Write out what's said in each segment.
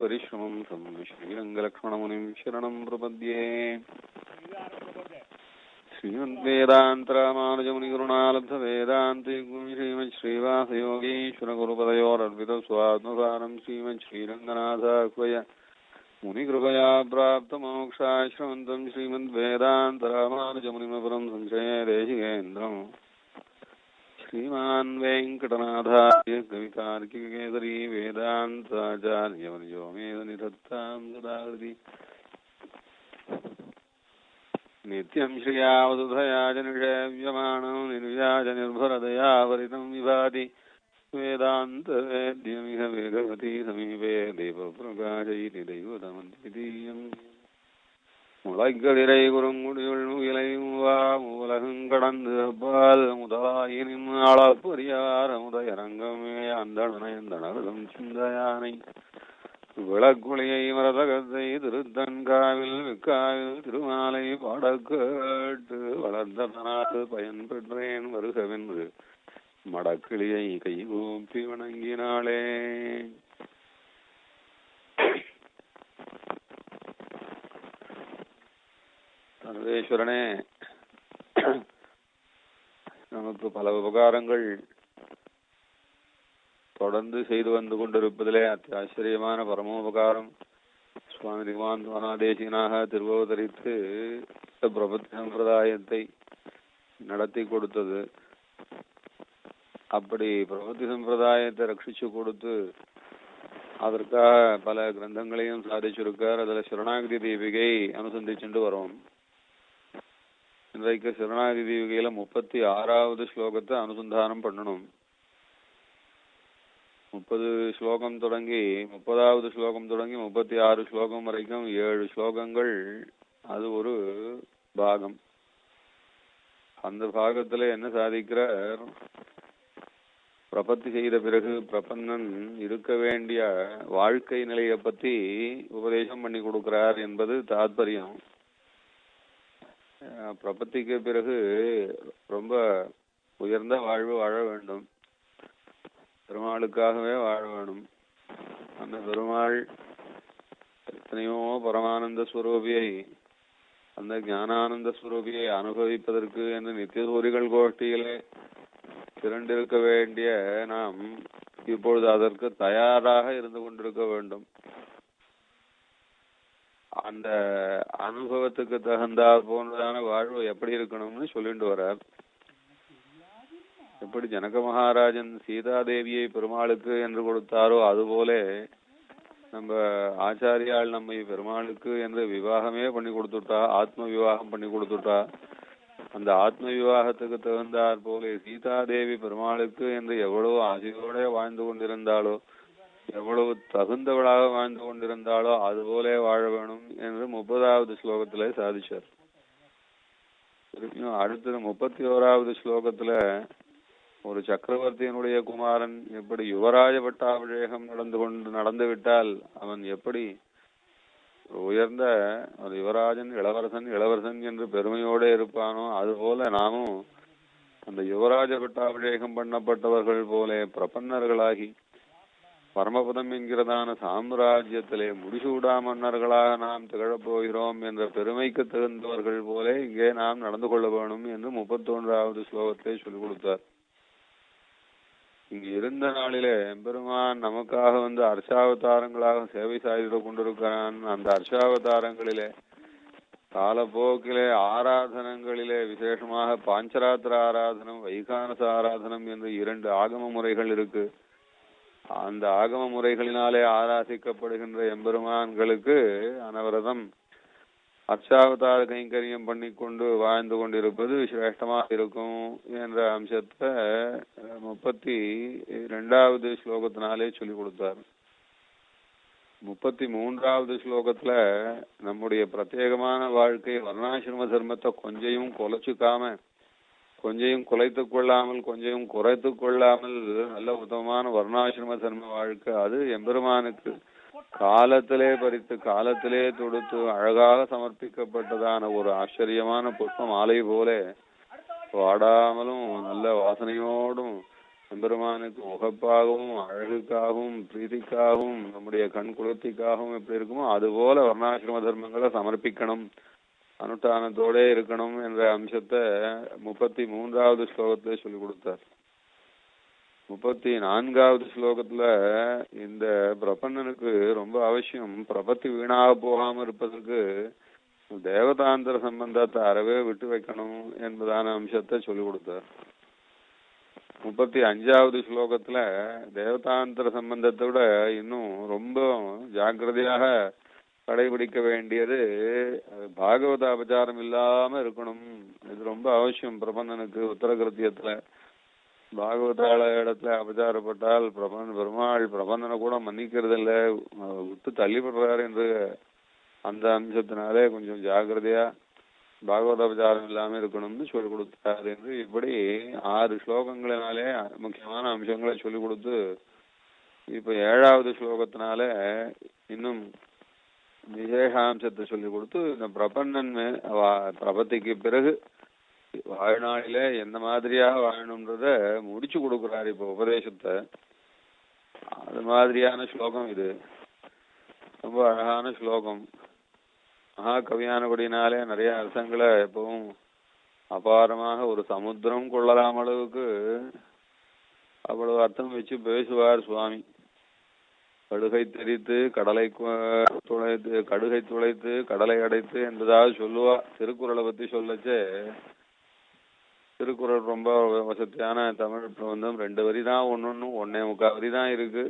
परिश्रमं तं श्रीरङ्गलक्ष्मणमुनिं शरणं प्रपद्ये श्रीमद्वेदान्तरामानुजमुनिगुरुणालब्धवेदान्ते श्रीमच्छ्रीवासयोगीश्वरगुरुपदयोरर्पितस्वात्मसारं श्रीमच्छ्रीरङ्गनाथाह्वय मुनिकृपया प्राप्तमोक्षाश्रमन्तं श्रीमद्वेदान्तरामानुजमुनिमपरं संशये देशिकेन्द्रम् श्रीमान् वेङ्कटनाथार्य कवितार्किककेसरी वेदान्ताचार्यवर्यो मे निधत्तां सदाहृदि नित्यं श्रियावसुधया च निषेव्यमाणं निर्व्याज निर्भरदया वरितं विभाति वेदान्तवेद्यमिह वेगवती समीपे देवप्रकाशयति दैवतमद्वितीयम् முளைகளிரை குறுங்குடியுள் முகிலைவா மூலகம் கடந்து அப்பால் முதலாயினும் ஆளப்பொறியார் முதயரங்கமே அந்தணனந்தனரும் சிந்தையானை விளக்குளியை மரதகத்தை திருத்தன்காவில் விக்காவில் திருமாலை பாடக்கேட்டு வளர்ந்த தனாத்து பயன் பெற்றேன் வருகவென்று மடக்கிளியை கைகூப்பி வணங்கினாளே. சர்வேஸ்வரனே, நமக்கு பல உபகாரங்கள் தொடர்ந்து செய்து வந்து கொண்டிருப்பதிலே அத்தியாச்சரியமான பரமோபகாரம் சுவாமி நிகமாந்தேசிகனாக திருவவதரித்து பிரபத்தி சம்பிரதாயத்தை நடத்தி கொடுத்தது. அப்படி பிரபத்தி சம்பிரதாயத்தை ரட்சிச்சு கொடுத்து அதற்காக பல கிரந்தங்களையும் சாதிச்சிருக்கார். அதுல சரணாகதி தீபிகை அனுசந்திச்சுட்டு வரோம். இன்றைக்கு சரணாகதி தீபிகையில 36வது ஸ்லோகத்தை அனுசந்தானம் பண்ணணும். 30 ஸ்லோகம் தொடங்கி 30வது ஸ்லோகம் தொடங்கி 36 ஸ்லோகம் வரைக்கும் 7 ஸ்லோகங்கள். அது ஒரு பாகம். அந்த பாகத்துல என்ன சாதிக்கிறார்? பிரபத்தி செய்த பிறகு பிரபன்னன் இருக்க வேண்டிய வாழ்க்கை நிலையை பத்தி உபதேசம் பண்ணி கொடுக்கிறார் என்பது தாத்பரியம். பிரபத்திக்கு பிறகு ரொம்ப உயர்ந்த வாழ்வு வாழ வேண்டும், பெருமாளுக்காகவே வாழ வேணும். அந்த பெருமாள் எத்தனையோ பரமானந்த ஸ்வரூபியை, அந்த ஞானானந்த ஸ்வரூபியை அனுபவிப்பதற்கு என்று நித்தியசூரிகள் கோஷ்டியிலே திரண்டிருக்க வேண்டிய நாம் இப்பொழுது அதற்கு தயாராக இருந்து கொண்டிருக்க வேண்டும். அந்த அனுபவத்துக்கு தகுந்தா போன்றதான வாழ்வு எப்படி இருக்கணும்னு சொல்லிட்டு வர்றார். எப்படி ஜனக மகாராஜன் சீதாதேவியை பெருமாளுக்கு என்று கொடுத்தாரோ அதுபோல நம்ம ஆச்சாரியால் நம்மை பெருமாளுக்கு என்று விவாகமே பண்ணி கொடுத்துட்டா, ஆத்ம விவாகம் பண்ணி கொடுத்துட்டா. அந்த ஆத்ம விவாகத்துக்கு தகுந்தாற் போல சீதாதேவி பெருமாளுக்கு என்று எவ்வளவு ஆசையோட வாழ்ந்து கொண்டிருந்தாளோ, எவ்வளவு தகுந்தவளாக வாழ்ந்து கொண்டிருந்தாளோ அதுபோல வாழ வேணும் என்று 30வது ஸ்லோகத்துல சாதிச்சார். அடுத்தது 31வது ஸ்லோகத்துல ஒரு சக்கரவர்த்தியினுடைய குமாரன் எப்படி யுவராஜ பட்டாபிஷேகம் நடந்து விட்டால் அவன் எப்படி உயர்ந்த ஒரு யுவராஜன் இளவரசன் என்று பெருமையோடு இருப்பானோ அதுபோல நாமும் அந்த யுவராஜ பட்டாபிஷேகம் பண்ணப்பட்டவர்கள் போல பிரபன்னர்களாகி பரமபதம் என்கிறதான சாம்ராஜ்யத்திலே முடிசூடா மன்னர்களாக நாம் திகழப் போகிறோம் என்ற பெருமைக்கு தகுந்தவர்கள் போல இங்கே நாம் நடந்து கொள்ள வேணும் என்று 31வது ஸ்லோகத்தை சொல்லிக் கொடுத்தார். இங்கு இருந்த நாளிலே எம்பெருமான் நமக்காக வந்து அர்ச்சாவதாரங்களாக சேவை சாதித்து கொண்டிருக்கிறான். அந்த அர்ச்சாவதாரங்களிலே காலப்போக்கிலே ஆராதனங்களிலே விசேஷமாக பாஞ்சராத்திர ஆராதனம், வைகானச ஆராதனம் என்று 2 ஆகம முறைகள் இருக்கு. அந்த ஆகம முறைகளினாலே ஆராதிக்கப்படுகின்ற எம்பெருமான்களுக்கு அனவரதம் அர்ச்சாவதார கைங்கரியம் பண்ணி கொண்டு வாழ்ந்து கொண்டிருப்பது சிரேஷ்டமாக இருக்கும் என்ற அம்சத்தை 32வது ஸ்லோகத்தினாலே சொல்லிக் கொடுத்தார். 33வது ஸ்லோகத்துல நம்முடைய பிரத்யேகமான வாழ்க்கை வர்ணாசிரம தர்மத்தை கொஞ்சையும் குலைச்சுக்காம, கொஞ்சையும் குலைத்துக் கொள்ளாமல், கொஞ்சையும் குறைத்து கொள்ளாமல் நல்ல உத்தமமான வர்ணாசிரம தர்ம வாழ்க்கை அது எம்பெருமானுக்கு காலத்திலே பறித்து காலத்திலே தொடுத்து அழகாக சமர்ப்பிக்கப்பட்டதான ஒரு ஆச்சரியமான புஷ்ப மாலை போல வாடாமலும் நல்ல வாசனையோடும் எம்பெருமானுக்கு உகப்பாகவும் அழகுக்காகவும் பிரீதிக்காகவும் நம்முடைய கண் குளிர்ச்சிக்காகவும் எப்படி இருக்குமோ அதுபோல வர்ணாசிரம தர்மங்களை சமர்ப்பிக்கணும், அனுஷ்டானத்தோட இருக்கணும் என்ற அம்சத்தை 33வது ஸ்லோகத்திலே சொல்லி கொடுத்தார். 34வது ஸ்லோகத்துல இந்த பிரபன்னனுக்கு ரொம்ப அவசியம் பிரபத்தி வீணாக போகாம இருப்பதற்கு தேவதாந்திர சம்பந்தத்தை அறவே விட்டு வைக்கணும் என்பதான அம்சத்தை சொல்லி கொடுத்தார். 35வது ஸ்லோகத்துல தேவதாந்திர சம்பந்தத்தை விட இன்னும் ரொம்ப ஜாக்கிரதையாக கடைபிடிக்க வேண்டியது பாகவத அபச்சாரம் இல்லாம இருக்கணும். இது ரொம்ப அவசியம் பிரபந்தனுக்கு. உத்தரகிருத்தியத்துல பாகவதால இடத்துல அபச்சாரப்பட்டால் பெருமாள் பிரபந்தனை கூட மன்னிக்கிறது இல்லை, விட்டு தள்ளிப்படுறாரு என்று அந்த அம்சத்தினாலே கொஞ்சம் ஜாக்கிரதையா பாகவத அபச்சாரம் இல்லாம இருக்கணும்னு சொல்லி கொடுத்தாரு என்று இப்படி 6 ஸ்லோகங்களினாலே முக்கியமான அம்சங்களை சொல்லி கொடுத்து இப்ப 7வது ஸ்லோகத்தினால இன்னும் விசேஷாம்சத்தை சொல்லி கொடுத்து இந்த பிரபன்னன் பிரபத்திக்கு பிறகு வாழ்நாளில எந்த மாதிரியா வாழணும்ன்றத முடிச்சு கொடுக்குறாரு இப்ப உபதேசத்தை. அது மாதிரியான ஸ்லோகம் இது. ரொம்ப அழகான ஸ்லோகம். மகாகவியானபடினாலே நிறைய அர்த்தங்களை எப்பவும் அபாரமாக ஒரு சமுத்திரம் கொள்ளலாம் அளவுக்கு அவ்வளவு அர்த்தம் வச்சு பேசுவார் சுவாமி. கடுகை தெரித்து கடலை துளைத்து, கடுகை துளைத்து கடலை அடைத்து என்பதாக சொல்லுவா. திருக்குறளை பத்தி சொல்லச்சே திருக்குறள் ரொம்ப வசதியான தமிழ் பிரபந்தம். 2 வரி தான், ஒன்னே முக்கால் வரி தான் இருக்கு.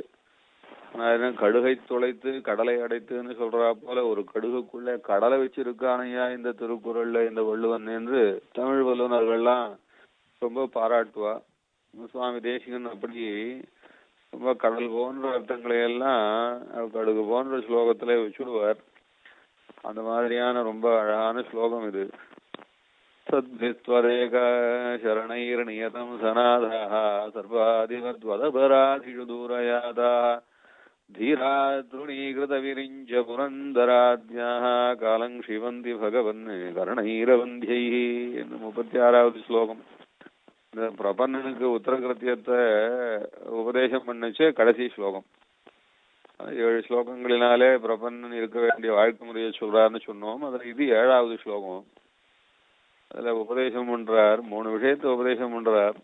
ஆனா கடுகை துளைத்து கடலை அடைத்துன்னு சொல்றா போல ஒரு கடுகுக்குள்ள கடலை வச்சிருக்கானையா இந்த திருக்குறள்ல இந்த வள்ளுவன் என்று தமிழ் வல்லுநர்கள்லாம் ரொம்ப பாராட்டுவா. சுவாமி தேசிகன் அப்படி ரொம்ப கடல் போன்ற அர்த்தங்களை எல்லாம் கடுகு போன்ற ஸ்லோகத்திலே வச்சுடுவார். அந்த மாதிரியான ரொம்ப அழகான ஸ்லோகம் இது. சத்விஸ்வரேக சரணைர் நியதம் சநாதः சர்வாதிவத்வதபராதிஷு தூரயாதா தீரா துணீகிருத விரிஞ்ச புரந்தராத்யாः காலங் சிவந்தி பகவன் கருணைரவந்தியைः என்று 36வது ஸ்லோகம். இந்த பிரபன்னனுக்கு உத்தரகிருத்தியத்தை உபதேசம் பண்ணச்சே கடைசி ஸ்லோகம். 7 ஸ்லோகங்களினாலே பிரபன்னன் இருக்க வேண்டிய வாழ்க்கை முறையை சொல்றாருன்னு சொன்னோம். அதுல இது 7வது ஸ்லோகம். அதுல உபதேசம் பண்றார், 3 விஷயத்தை உபதேசம் பண்றார்.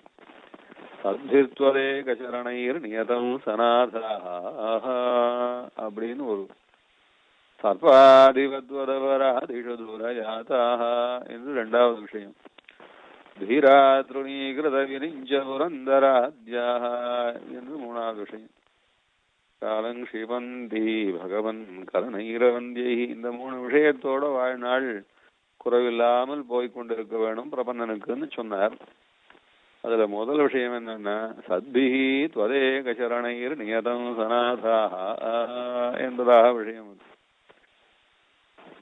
சத்விஸ்வரே கசரணைர் நியதம் சநாதாக அப்படின்னு ஒரு சர்வாதிவத்வதபராதிஷு தூரயாதாக என்று 2வது விஷயம். தீரா துணீகிருத விரிஞ்ச புரந்தராத்யாः என்று 3வது விஷயம். காலங் சிவந்தி பகவன் கருணைரவந்தியை. இந்த 3 விஷயத்தோட வாழ்நாள் குறைவில்லாமல் போய்கொண்டிருக்க வேணும் பிரபந்தனுக்குன்னு சொன்னார். அதுல முதல் விஷயம் என்னன்னா சத்பிஹி த்வதேக சரணைர் நியதம் சநாதாக என்பதாக விஷயம்.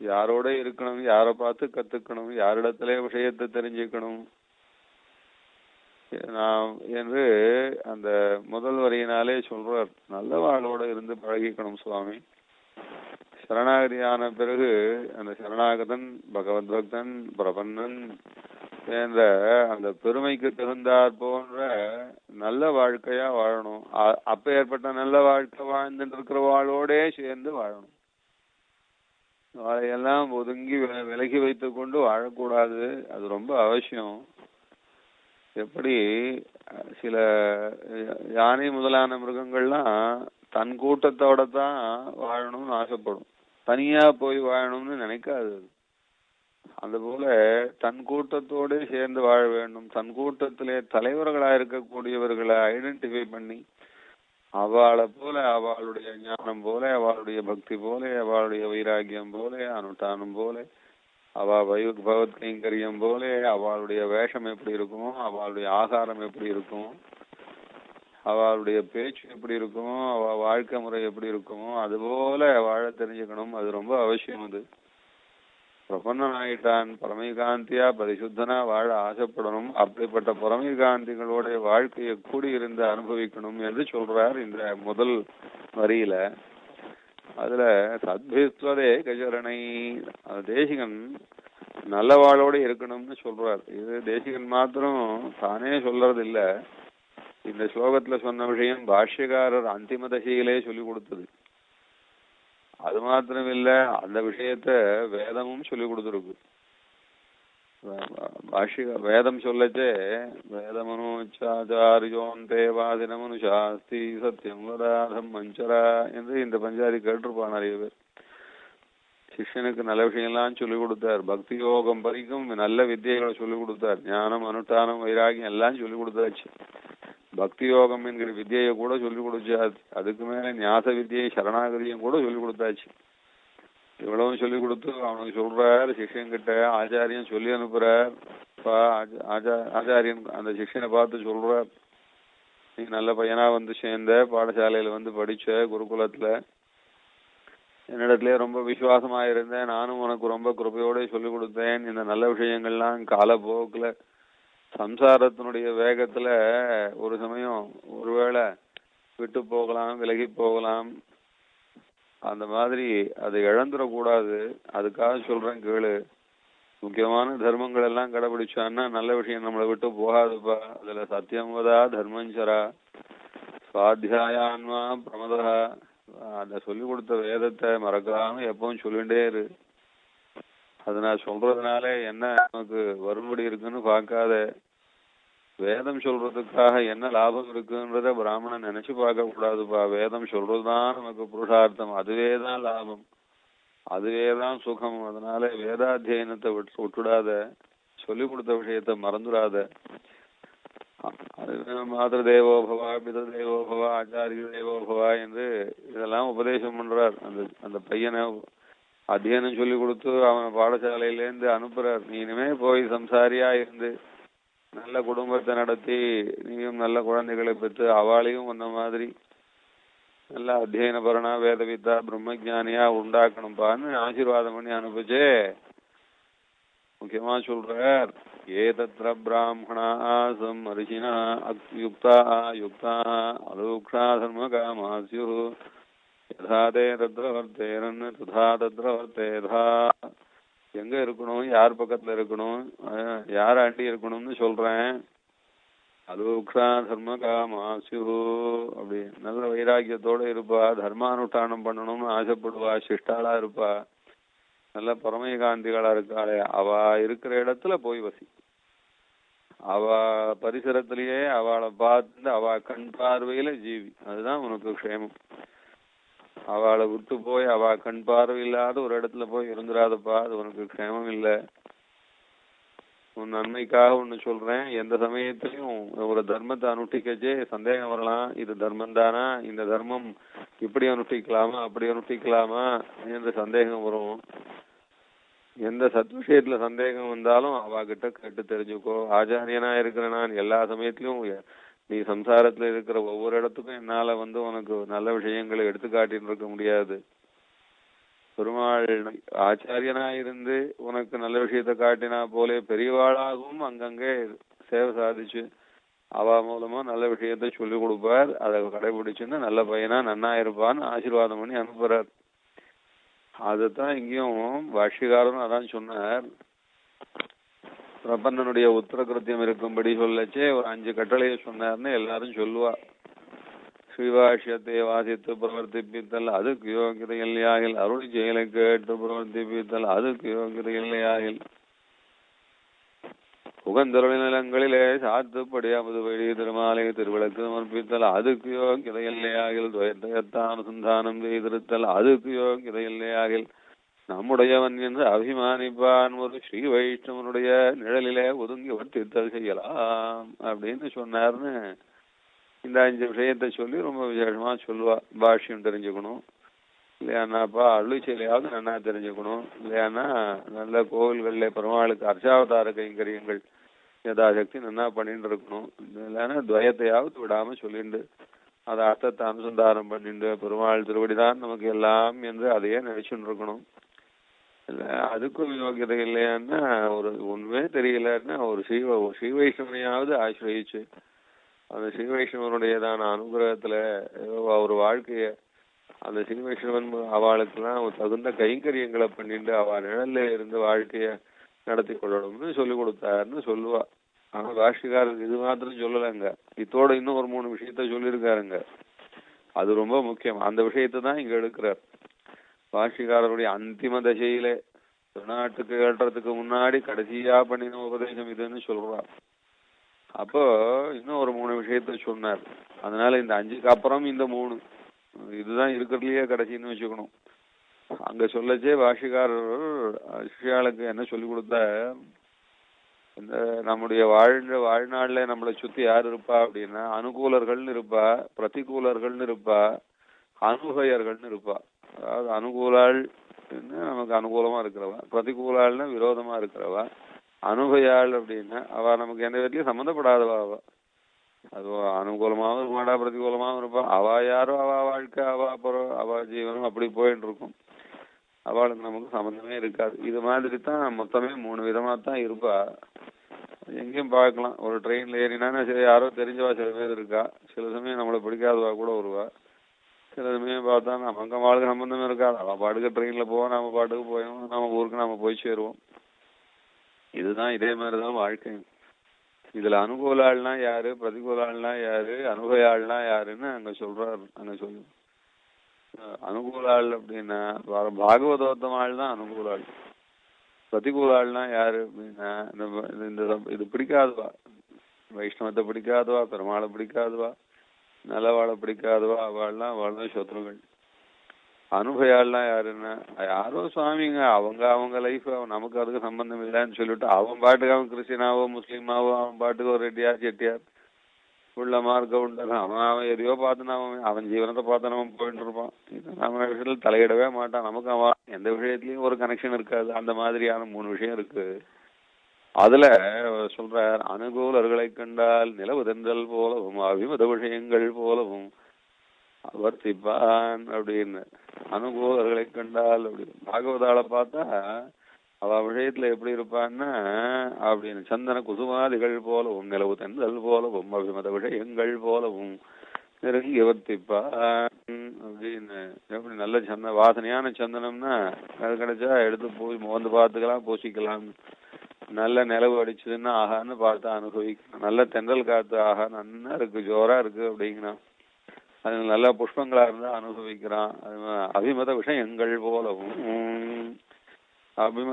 யாரோட இருக்கணும், யாரை பார்த்து கத்துக்கணும், யாரிடத்திலே விஷயத்தை தெரிஞ்சுக்கணும் நாம் என்று அந்த முதல் வரியினாலே சொல்றார். நல்லவாளோட இருந்து பழகிக்கணும் சுவாமி. சரணாகதியான பிறகு அந்த சரணாகதன் பகவத் பக்தன் பிரபன்னன் என்ற அந்த பெருமைக்கு தகுந்தாற் போன்ற நல்ல வாழ்க்கையா வாழணும். அப்ப ஏற்பட்ட நல்ல வாழ்க்கை வாழ்ந்துட்டு இருக்கிறவாளோட சேர்ந்து வாழணும். வாழையெல்லாம் ஒதுங்கி விலகி வைத்துக் கொண்டு வாழக்கூடாது. அது ரொம்ப அவசியம். எப்படி சில யானை முதலான மிருகங்கள்லாம் தன் கூட்டத்தோட தான் வாழணும்னு ஆசைப்படும், தனியா போய் வாழணும்னு நினைக்காது. அது போல தன் கூட்டத்தோடு சேர்ந்து வாழ வேண்டும். தன் கூட்டத்திலே தலைவர்களா இருக்கக்கூடியவர்களை ஐடென்டிஃபை பண்ணி அவளை போல, அவளுடைய ஞானம் போல, அவளுடைய பக்தி போல, அவளுடைய வைராகியம் போல, அனுஷ்டானம் போல, அவ பகவத் கைங்கரியம் போல அவளுடைய வேஷம் எப்படி இருக்குமோ, அவளுடைய ஆகாரம் எப்படி இருக்குமோ, அவளுடைய பேச்சு எப்படி இருக்குமோ, அவ வாழ்க்கை முறை எப்படி இருக்குமோ அதுபோல வாழ தெரிஞ்சுக்கணும். அது ரொம்ப அவசியம். அது பிரபன்னன் ஆயிட்டான், பரமகாந்தியா பரிசுத்தனா வாழ ஆசைப்படணும். அப்படிப்பட்ட பரமகாந்திகளோட வாழ்க்கையை கூடியிருந்து அனுபவிக்கணும் என்று சொல்றார் இந்த முதல் வரியில. அதுல சத்பிஸ்வரே கஜரணை தேசிகன் நல்லவாளோட இருக்கணும்னு சொல்றார். இது தேசிகன் மாத்திரம் தானே சொல்றது இல்ல, இந்த ஸ்லோகத்துல சொன்ன விஷயம் பாஷ்யக்காரர் அந்திம தசையிலே சொல்லி கொடுத்தது. அது மாத்திரம் இல்ல, அந்த விஷயத்த வேதமும் சொல்லி கொடுத்துருக்கு. வேதம் சொல்லச்சே வேதமனுச்சாச்சாரியோன் தேவாதினமனு சாஸ்தி சத்தியம் வதாதம் மஞ்சரா என்று இந்த பஞ்சாதி கேட்டிருப்பான் நிறைய பேர். சிஷ்யனுக்கு நல்ல விஷயம்லாம் சொல்லிக் கொடுத்தார். பக்தி யோகம் வரைக்கும் நல்ல வித்தியைகளை சொல்லிக் கொடுத்தார். ஞானம், அனுஷ்டானம், வைராகியம் எல்லாம் சொல்லிக் கொடுத்தாச்சு. பக்தி யோகம் என்கிற வித்தியை கூட சொல்லிக் கொடுத்தாச்சு. அதுக்கு மேல ஞாச வித்தியை, சரணாகதியும் கூட சொல்லிக் கொடுத்தாச்சு. இவ்வளவும் சொல்லி கொடுத்து அவனுக்கு சொல்றார், சிஷ்யன் கிட்ட ஆச்சாரியன் சொல்லி அனுப்புறார். ஆச்சாரியன் அந்த சிஷ்யனை பார்த்து சொல்றார், நீ நல்ல பையனா வந்து சேர்ந்த, பாடசாலையில வந்து படிச்ச, குருகுலத்துல என்னிடத்துல ரொம்ப விசுவாசமா இருந்தேன், நானும் உனக்கு ரொம்ப கிருபையோட சொல்லி கொடுத்தேன். இந்த நல்ல விஷயங்கள்லாம் காலப்போக்குல சம்சாரத்தினுடைய வேகத்துல ஒரு சமயம் ஒருவேளை விட்டு போகலாம், விலகி போகலாம். அந்த மாதிரி அதை இழந்துடக்கூடாது. அதுக்காக சொல்றேன் கேளு. முக்கியமான தர்மங்கள் எல்லாம் கடைபிடிச்சான்னா நல்ல விஷயம் நம்மளை விட்டு போகாதுப்பா. அதுல சத்தியம்வதா தர்மஞ்சரா சுவாத்தியாயான்மா பிரமதா. அத சொல்லி கொடுத்த வேதத்தை மறக்காம எப்பவும் சொல்லிட்டே இரு. அது நான் சொல்றதுனால என்ன நமக்கு வரும்படி இருக்குன்னு பார்க்காத. வேதம் சொல்றதுக்காக என்ன லாபம் இருக்குன்றத பிராமணன் நினைச்சு பார்க்க கூடாதுப்பா. வேதம் சொல்றதுதான் நமக்கு புருஷார்த்தம், அதுவேதான் லாபம், அதுவேதான் சுகம். அதனால வேதாத்தியனத்தை விட்டுடாத, சொல்லி கொடுத்த விஷயத்த மறந்துடாத. மாதர் தேவோபவா, பித தேவோபவா, ஆச்சாரிய தேவோபவா என்று இதெல்லாம் உபதேசம் பண்றார். அந்த பையனை அத்தியனம் சொல்லி கொடுத்து அவனை பாடசாலையிலேருந்து அனுப்புறார். நீ இனிமே போய் சம்சாரியா இருந்து நல்ல குடும்பத்தை நடத்தி நீயும் நல்ல குழந்தைகளை பெற்று அவளையும் உன்ன மாதிரி நல்ல அத்தியனபரணா வேதவித்தா பிரம்மஜானியா உண்டாக்கணும்பான்னு ஆசீர்வாதம் பண்ணி அனுப்பிச்சே. முக்கியமா சொல்றார், ஏ தத்ர பிராமணா ரிஷினா யுக்தா யுக்தா அலூக்ஷா தர்ம காமாஸ்யு யதா தே தத்ர வர்த்தேரன் ததா தத்ர வர்த்தேதா. எங்க இருக்கணும், யார் பக்கத்துல இருக்கணும், யார் ஆண்டி இருக்கணும்னு சொல்றேன். அலூக்ஷா தர்ம காமாஸ்யு, அப்படி நல்ல வைராக்கியத்தோட இருப்பா, தர்மானுஷ்டானம் பண்ணணும்னு ஆசைப்படுவா, சிஷ்டாளா இருப்பா, நல்ல பரமகாந்திகளா இருக்காளே, அவ இருக்கிற இடத்துல போய் வசி. அவ பரிசரத்திலேயே அவளை பார்த்து அவ கண் பார்வையில ஜீவி. அதுதான் உனக்கு க்ஷேமம். அவளை விட்டு போய் அவ கண் பார்வை இல்லாத ஒரு இடத்துல போய் இருந்துடாதப்பா, அது உனக்கு க்ஷேமம் இல்லை. உன் நன்மைக்காக ஒண்ணு சொல்றேன். எந்த சமயத்திலையும் ஒரு தர்மத்தை அனுஷ்டிக்கச்சே சந்தேகம் வரலாம், இது தர்மம் தானா, இந்த தர்மம் இப்படி அனுஷ்டிக்கலாமா அப்படி அனுஷ்டிக்கலாமா என்று சந்தேகம் வரும். எந்த சத் விஷயத்துல சந்தேகம் வந்தாலும் அவகிட்ட கேட்டு தெரிஞ்சுக்கோ. ஆச்சாரியனா இருக்கிற நான் எல்லா சமயத்திலும் நீ சம்சாரத்துல இருக்கிற ஒவ்வொரு இடத்துக்கும் என்னால வந்து உனக்கு நல்ல விஷயங்களை எடுத்து காட்டின்னு இருக்க முடியாது. பெருமாள் ஆச்சாரியனா இருந்து உனக்கு நல்ல விஷயத்த காட்டினா போலே பெரியவாளாகவும் அங்கங்கே சேவை சாதிச்சு அவ மூலமா நல்ல விஷயத்த சொல்லி கொடுப்பார். அதை கடைபிடிச்சுன்னு நல்ல பையனா நன்னா இருப்பான்னு ஆசீர்வாதம் பண்ணி அனுப்புறார். அதுதான் இங்கேயும் பாஷ்யக்காரரும் அதான் சொன்னார். பிரபன்னனுடைய உத்தர கிருத்தியம் இருக்கும்படி சொல்லச்சே ஒரு 5 கட்டளையை சொன்னார்னு எல்லாரும் சொல்லுவா. ஸ்ரீபாஷ்யத்தை வாசித்து பிரவர்த்திப்பித்தல் அதுக்கு யோகியதை இல்லையாகில், அருள் செயலை கேட்டு பிரவர்த்திப்பித்தல் அதுக்கு யோகியதை இல்லையாகில், புகந்தருள நிலங்களிலே சாத்துப்படியாவது வழி திருமாலை திருவிளக்கு சமர்ப்பித்தல் அதுக்கு யோகியதை இல்லையாகில், துயத்தயத்தானுசந்தானம் செய்திருத்தல் அதுக்கு யோகியதை இல்லையாகில், நம்முடையவன் என்று அபிமானிப்பான் ஒரு ஸ்ரீ வைஷ்ணவனுடைய நிழலிலே ஒதுங்கி வர்த்தித்தல் செய்யலாம் அப்படின்னு சொன்னார்னு இந்த 5 விஷயத்தை சொல்லி ரொம்ப விசேஷமா சொல்லுவா. பாஷ்யம் தெரிஞ்சுக்கணும் இல்லையானாப்பா, அருளிச்செயலையாவது நன்னா தெரிஞ்சுக்கணும் இல்லையானா நல்ல கோவில்கள்ல பெருமாளுக்கு அர்ச்சாவதார கைங்கரியங்கள் யதாசக்தி நன்னா பண்ணிட்டு இருக்கணும். இல்லைன்னா துவயத்தையாவது விடாம சொல்லிண்டு அதை அர்த்தத்தை அனுசந்தானம் பண்ணிண்டு பெருமாள் திருவடிதான் நமக்கு எல்லாம் என்று அதையே நினைச்சுட்டு இருக்கணும். இல்ல அதுக்கும் யோகியதை இல்லையான்னா ஒரு ஒண்ணுமே தெரியலன்னா ஒரு ஸ்ரீ வைஷ்ணவனையாவது ஆசிரியிச்சு அந்த ஸ்ரீ வைஷ்ணவனுடையதான அனுகிரகத்துல ஒரு வாழ்க்கைய அந்த ஸ்ரீ வைஷ்ணவன் அவளுக்கெல்லாம் தகுந்த கைங்கரியங்களை பண்ணிட்டு அவ நிழல்ல இருந்து வாழ்க்கைய நடத்தி கொள்ளணும்னு சொல்லி கொடுத்தாருன்னு சொல்லுவா. ஆனா பாஷ்யக்காரர் இது மாத்திரம் சொல்லலைங்க, இதோட இன்னும் ஒரு 3 விஷயத்த சொல்லியிருக்காருங்க. அது ரொம்ப முக்கியம். அந்த விஷயத்தை தான் இங்க எடுக்கிறார். பாஷ்யக்காரருடைய அந்திம தசையிலே திருநாட்டுக்கு ஏற்றத்துக்கு முன்னாடி கடைசியா பண்ணின உபதேசம் இதுன்னு சொல்றார். அப்போ இன்னும் ஒரு 3 விஷயத்த சொன்னார். அதனால இந்த 5க்கு அப்புறம் இந்த 3 இதுதான் இருக்கிறதுலயே கடைசின்னு வச்சுக்கணும். அங்க சொல்லச்சே பாஷ்யக்காரர் சிஷ்யாளுக்கு என்ன சொல்லி கொடுத்த, இந்த நம்முடைய வாழ்நாள்ல நம்மளை சுத்தி யார் இருப்பா அப்படின்னா அனுகூலர்கள்னு இருப்பா, பிரதிகூலர்கள்னு இருப்பா, அனுபயர்கள்னு இருப்பா. அதாவது அனுகூலாள் நமக்கு அனுகூலமா இருக்கிறவா, பிரதிகூலாள்னா விரோதமா இருக்கிறவா, அனுபயாள் அப்படின்னா அவ நமக்கு எந்த விதத்திலயும் சம்மந்தப்படாதவா. அவ அது அனுகூலமாவும் இருக்க மாட்டா, பிரதிகூலமாவும் இருப்பா. அவ யாரோ அவ வாழ்க்கை அவ ஜீவனம் அப்படி போயிட்டு இருக்கும். அவளுக்கு நமக்கு சம்பந்தமே இருக்காது. இது மாதிரி தான் மொத்தமே 3 விதமா தான் இருப்பா. எங்கேயும் பார்க்கலாம். ஒரு ட்ரெயின்ல ஏறினா சரி யாரோ தெரிஞ்சவா சில பேர் இருக்கா, சில சமயம் நம்மளை பிடிக்காதவா கூட வருவா. சில சமயம் பார்த்தா நமக்கு அவளுக்கு சம்பந்தமே இருக்காது. அவ பாட்டுக்கு ட்ரெயின்ல போவோம், நம்ம பாட்டுக்கு போயிடும், நம்ம ஊருக்கு நம்ம போய் சேருவோம். இதுதான் இதே மாதிரிதான் வாழ்க்கை. இதுல அனுகூலாள்னா யாரு, பிரதிகூலாள்னா யாரு, அனுபயாள்னா யாருன்னு அங்க சொல்றாரு. அங்க சொல்லு அனுகூலாள் அப்படின்னா பாகவதோத்தமாள் தான் அனுகூலாள். பிரதிகூலாள்னா யாரு அப்படின்னா இது பிடிக்காதுவா, வைஷ்ணவத்தை பிடிக்காதுவா, பெருமாளை பிடிக்காதுவா, நல்லவாழை பிடிக்காதுவா, அவள்தான் சத்ருகள். அனுபயாள்லாம் யாருன்னா யாரோ சுவாமிங்க, அவங்க லைஃப் நமக்கு அதுக்கு சம்பந்தம் இல்லைன்னு சொல்லிட்டு அவன் பாட்டுக்கு அவன் கிறிஸ்டினாவோ முஸ்லீமாவோ அவன் பாட்டுக்கு ஒரு ரெட்டியார் செட்டியார் உள்ள மார்க்க உண்டு, அவன் எதையோ பார்த்துன்னு அவன் ஜீவனத்தை பார்த்து அவன் போயிட்டு இருப்பான். நம்ம விஷயத்துல தலையிடவே மாட்டான். நமக்கு அவன் எந்த விஷயத்துலயும் ஒரு கனெக்ஷன் இருக்காது. அந்த மாதிரியான 3 விஷயம் இருக்கு. அதுல சொல்ற அனுகூலர்களை கண்டால் நிலவு தென்றல் போலவும் அபிமத விஷயங்கள் போலவும் வர்த்திப்பான் அப்படின்னு. அனுகூலர்களை கண்டால் அப்படின்னு பாகவதால பார்த்தா அவ விஷயத்துல எப்படி இருப்பான்னா அப்படின்னு சந்தன குசுமாதிகள் போலவும் நிலவு தென்றல் போலவும் அபிமத விஷயங்கள் போலவும் நெருங்கி வர்த்திப்பான் அப்படின்னு. எப்படி நல்ல வாசனையான சந்தனம்னா அது கிடைச்சா எடுத்து வந்து பார்த்துக்கலாம், பூசிக்கலாம். நல்ல நிலவு அடிச்சதுன்னா ஆகான்னு பார்த்து அனுபவிக்கணும். நல்ல தென்றல் காத்து ஆகா நல்லா இருக்கு, ஜோரா இருக்கு அப்படிங்கிறான். அது நல்ல புஷ்பங்களா இருந்தா அனுபவிக்கிறான். அபிமத விஷயங்கள் போலவும்.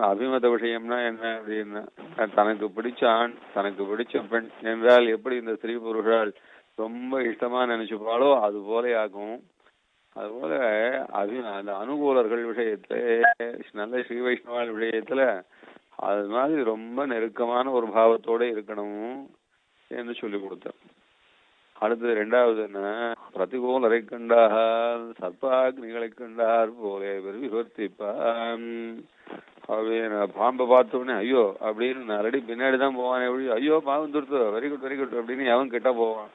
அபிமத விஷயம்னா என்ன அப்படின்னா தனக்கு பிடிச்ச ஆண், தனக்கு பிடிச்ச பெண் என்றால் எப்படி இந்த ஸ்திரீ புருஷால் ரொம்ப இஷ்டமா நினைச்சுப்பாளோ அது போல ஆகும். அதுபோல அந்த அனுகூலர்கள் விஷயத்துல நல்ல ஸ்ரீ வைஷ்ணவால் விஷயத்துல அது மாதிரி ரொம்ப நெருக்கமான ஒரு பாவத்தோட இருக்கணும் என்று சொல்லி கொடுத்தேன். அடுத்தது 2வது என்ன, பிரதிகூலரை கண்டால் சர்ப்பாக்னிகளை கண்டார் போலே விவர்த்திப்பான். பாம்பை பார்த்தோன்னே ஐயோ அப்படின்னு ஆல்ரெடி பின்னாடிதான் போவானே, ஐயோ பாம்பு துருத்து வெரி குட் வெரி குட் அப்படின்னு அவன் கிட்ட போவான்.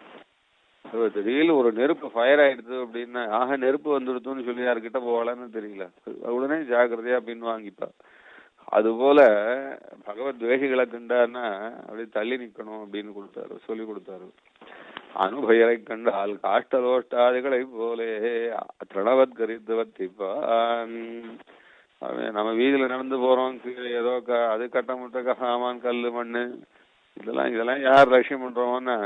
திடீர்னு ஒரு நெருப்பு ஃபயர் ஆயிடுது அப்படின்னா ஆக நெருப்பு வந்துடுத்துன்னு சொல்லி யாருக்கிட்ட போகலான்னு தெரியல, உடனே ஜாக்கிரதையா பின்வாங்கிப்பா. அதுபோல பகவத் துவேஷிகளை கண்டார்னா அப்படி தள்ளி நிக்கணும் அப்படின்னு சொல்லி கொடுத்தாரு. அனுபயரை கண்டால் காஷ்டலோஷ்டாதிகளை போலே திரணவத் கரித்துவத்திப்பான். நம்ம வீதியில நடந்து போறோம், கீழே ஏதோ அது கட்டமுட்ட சாமான் கல்லு மண்ணு இதெல்லாம் யார் லட்சியம் பண்றோம்னா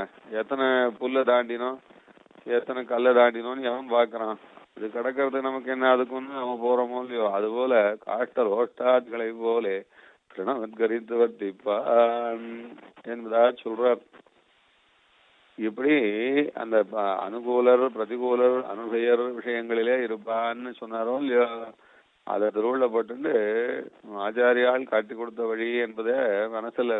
எத்தனை புல்ல தாண்டினோம் எத்தனை கல்ல தாண்டினோம்னு எவன் பாக்குறான். இது கிடக்கிறது நமக்கு என்ன, அதுக்கு ஒண்ணு அவன் போறோமோ இல்லையோ. அதுபோல காஷ்டல் ஓஷ்டாத்களை போலே திருணவத்கரித்துவத்திப்பான் என்பதா சொல்றார். இப்படி அந்த அனுகூலர் பிரதிகூலர் அனுபயர் விஷயங்களிலே இருப்பான்னு சொன்னாரோ இல்லையோ. அதை திருவுள்ள போட்டு ஆச்சாரியால் காட்டி கொடுத்த வழி என்பதை மனசுல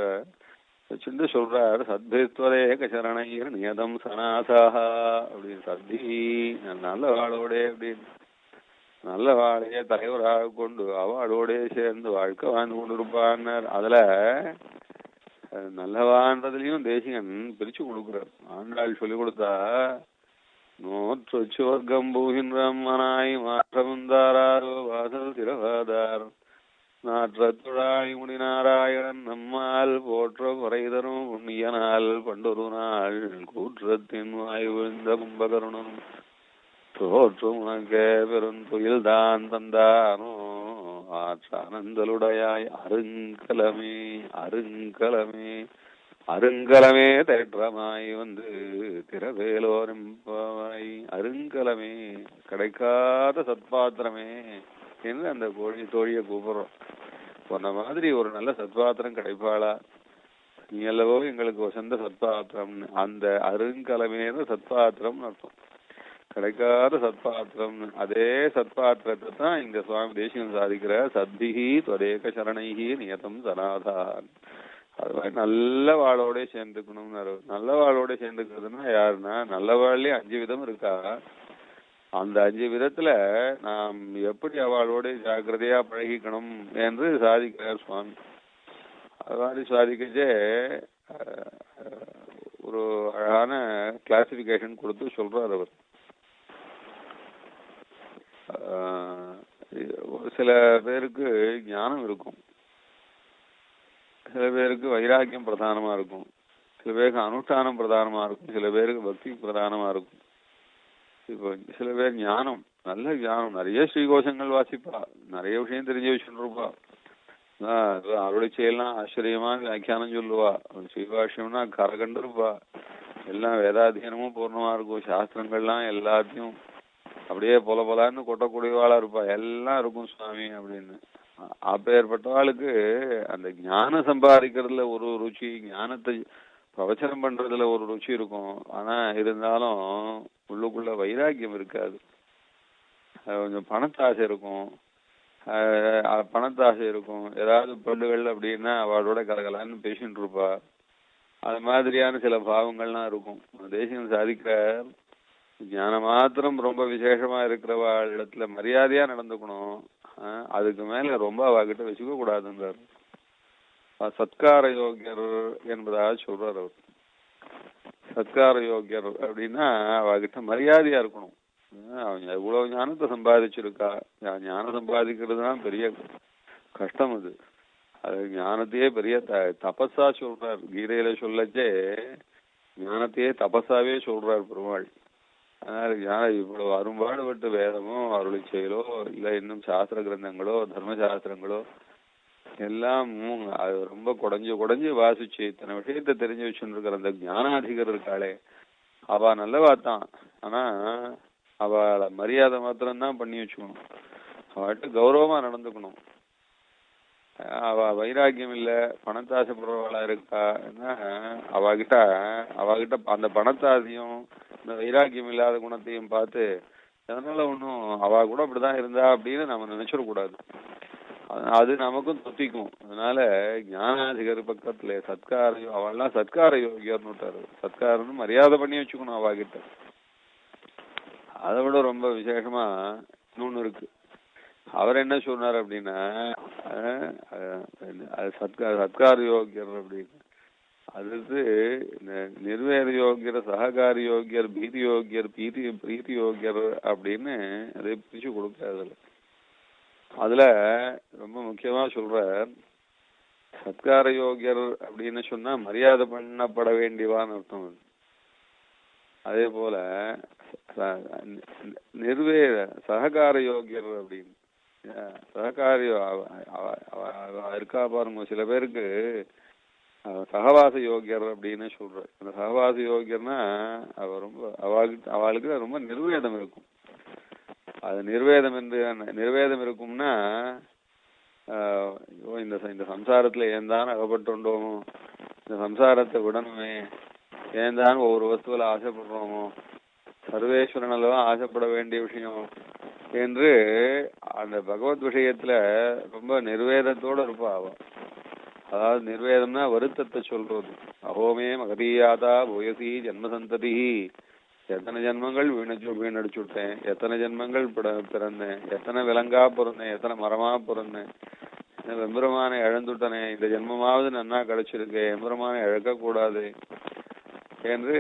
வச்சுட்டு சொல்றார். சத்பித்வரேக சரணையர் நியதம் சனாசாக அப்படின்னு. சத்தி நல்ல வாழோட அப்படின்னு நல்ல வாழைய தலைவராக கொண்டு அவளோட சேர்ந்து வாழ்க்கை வாழ்ந்து கொண்டு இருப்பான்னார். அதுல நல்லவான்றதுலயும் தேசிகன் பிரிச்சு கொடுக்குறார். ஆண்டாள் சொல்லி கொடுத்தா நோற்று சுவர்க்கம் பூகின்றம்மனாய் மாற்றமுந்தாரோ வாசல் திரவாதார் நாற்றத்துழாய் முடிநாராயணன் நம்மால் போற்ற குறைதரும் புண்ணியனால் பண்டொரு நாள் கூற்றத்தின் வாய் விழுந்த கும்பகருணன் தோற்று உனக்கே பெருந்துயில் தான் தந்தானோ ஆற்றானந்தலுடையாய் அருங்கலமே அருங்கலமே அருங்கலமே தேற்றமாய் வந்து திரவேலோரம்பாய். அருங்கலமே, கிடைக்காத சத்பாத்திரமே என்று அந்த தோழிய கூப்பிடுறோம். சொன்ன மாதிரி ஒரு நல்ல சத்பாத்திரம் கிடைப்பாளா, நீ அல்லவோ எங்களுக்கு வசந்த சத்பாத்திரம்னு. அந்த அருங்கலமேன்னு சத்பாத்திரம் அர்த்தம். கிடைக்காத சத்பாத்திரம். அதே சத்பாத்திரத்தை தான் இங்க சுவாமி தேசிகன் சாதிக்கிற சத்பிகி துவதேக சரணைகி நியதம் சனாதான். அது மாதிரி நல்ல வாழோட சேர்ந்துக்கணும்னு. நல்ல வாழோட சேர்ந்துக்கிறதுனா யாருன்னா, நல்ல வாழ்லயே 5 விதம் இருக்கா. அந்த 5 விதத்துல நாம் எப்படி அவளோட ஜாக்கிரதையா பழகிக்கணும் என்று சாதிக்கிறார் சுவாமி. அது மாதிரி சாதிக்கச்சே ஒரு அழகான கிளாசிபிகேஷன் கொடுத்து சொல்றார் அவர். சில பேருக்கு ஞானம் இருக்கும், சில பேருக்கு வைராக்கியம் பிரதானமா இருக்கும், சில பேருக்கு அனுஷ்டானம் பிரதானமா இருக்கும், சில பேருக்கு பக்தி பிரதானமா இருக்கும். இப்போ சில பேர் ஞானம், நல்ல ஞானம், நிறைய ஸ்ரீகோஷங்கள் வாசிப்பா, நிறைய விஷயம் தெரிஞ்சு வச்சுருப்பா, அவருடைய செயலாம் ஆச்சரியமான வியாக்கியானம் சொல்லுவா, ஸ்ரீபாஷ்யம்னா கரகண்டிருப்பா, எல்லாம் வேதாத்தியனமும் பூர்ணமா இருக்கும், சாஸ்திரங்கள்லாம் எல்லாத்தையும் அப்படியே போல போலான்னு கொட்டக்கூடியவாளா இருப்பா, எல்லாம் இருக்கும் சுவாமி அப்படின்னு. அப்பேற்பட்டவாளுக்கு அந்த ஞானம் சம்பாதிக்கிறதுல ஒரு ருச்சி, ஞானத்தை பிரவச்சனம் பண்றதுல ஒரு ருச்சி இருக்கும். ஆனா இருந்தாலும் உள்ளுக்குள்ள வைராக்கியம் இருக்காது. கொஞ்சம் பணத்தாசை இருக்கும், பணத்தாசை இருக்கும். ஏதாவது பெண்ணுகள் அப்படின்னா அவளோட கலகலான்னு பேசிட்டு இருப்பா. அது மாதிரியான சில பாவங்கள்லாம் இருக்கும். தேசியம் சாதிக்கிற ஞான மாத்திரம் ரொம்ப விசேஷமா இருக்கிறவா இடத்துல மரியாதையா நடந்துக்கணும். அதுக்கு மேல ரொம்ப அவகிட்ட வச்சுக்க கூடாதுன்றார். சத்கார யோகியர் என்பதாக சொல்றார் அவர். சத்கார யோகியர் அப்படின்னா அவகிட்ட மரியாதையா இருக்கணும். அவங்க எவ்வளவு ஞானத்தை சம்பாதிச்சிருக்கா, ஞானம் சம்பாதிக்கிறது தான் பெரிய கஷ்டம். அது ஞானத்தையே பெரிய தபஸா சொல்றார். கீதையில சொல்லச்சே ஞானத்தையே தபஸாவே சொல்றார் பெருமாள். அதனால இவ்வளவு அரும்பாடுபட்டு வேதமோ அருளை செயலோ இல்ல இன்னும் சாஸ்திர கிரந்தங்களோ தர்மசாஸ்திரங்களோ எல்லாம் அது ரொம்ப குடைஞ்சு வாசிச்சு இத்தனை விஷயத்த தெரிஞ்சு வச்சுட்டு இருக்கிற அந்த ஞானாதிகர் இருக்காளே, அவ நல்லவாத்தான். ஆனா அவளை மரியாதை மாத்திரம்தான் பண்ணி வச்சுக்கணும், அவட்ட கௌரவமா நடந்துக்கணும். அவ வைராக்கியம் இல்ல, பணத்தாசைப்படுறவளா இருக்கா, அவகிட்ட அந்த பணத்தாசையும் இந்த வைராக்கியம் இல்லாத குணத்தையும் பார்த்து அதனால ஒன்னும் அவ கூட அப்படிதான் இருந்தா அப்படின்னு நம்ம நினைச்சிடக்கூடாது. அது நமக்கும் தொத்திக்கும். அதனால ஞானாதிகர் பக்கத்துல அவள்லாம் சத்கார யோகியர்னு விட்டாரு. சத்காரன்னு மரியாதை பண்ணி வச்சுக்கணும் அவகிட்ட. அதை விட ரொம்ப விசேஷமா இன்னொன்னு இருக்கு. அவர் என்ன சொன்னார் அப்படின்னா, சத்கார யோகியர் அப்படின்னு அது நிர்வேத யோகியர், சககாரி யோகியர், பீதி யோகியர், பிரீத்தி யோகியர் அப்படின்னு அதை பிரிச்சு கொடுக்க. அதுல ரொம்ப முக்கியமா சொல்ற சத்கார யோகியர் அப்படின்னு சொன்னா மரியாதை பண்ணப்பட வேண்டியவான்னு அர்த்தம். அதே போல நிர்வேத சககார யோகியர் அப்படின்னு சககாரி இருக்கா பாருங்க. சில பேருக்கு சகவாச யோகியர் அப்படின்னு சொல்ற. அந்த சகவாச யோகியர்னா அவளுக்கு ரொம்ப நிர்வேதம் இருக்கும். அது நிர்வேதம் இருக்கும்னா இந்த சம்சாரத்துல ஏந்தான் அகப்பட்டுண்டோமோ, இந்த சம்சாரத்தை விடணுமே, ஏந்தான் ஒவ்வொரு வஸ்துவில ஆசைப்படுறோமோ, சர்வேஸ்வரனெல்லாம் ஆசைப்பட வேண்டிய விஷயம் என்று அந்த பகவத் விஷயத்துல ரொம்ப நிர்வேதத்தோட இருப்பா அவ. அதாவது நிர்வேதம்னா வருத்தத்தை சொல்றது. அஹோமே மகதீயாதா போயசி ஜன்மசந்ததி, எத்தனை ஜென்மங்கள் வீணடிச்சுட்டேன், எத்தனை ஜென்மங்கள் பிறந்தேன், எத்தனை விலங்கா பிறந்தேன், எத்தனை மரமா பிறந்தேன், எம்பெருமானை இழந்துட்டனே, இந்த ஜென்மமாவது நன்னா கிடைச்சிருக்கேன், எம்பெருமானை இழக்க கூடாது என்று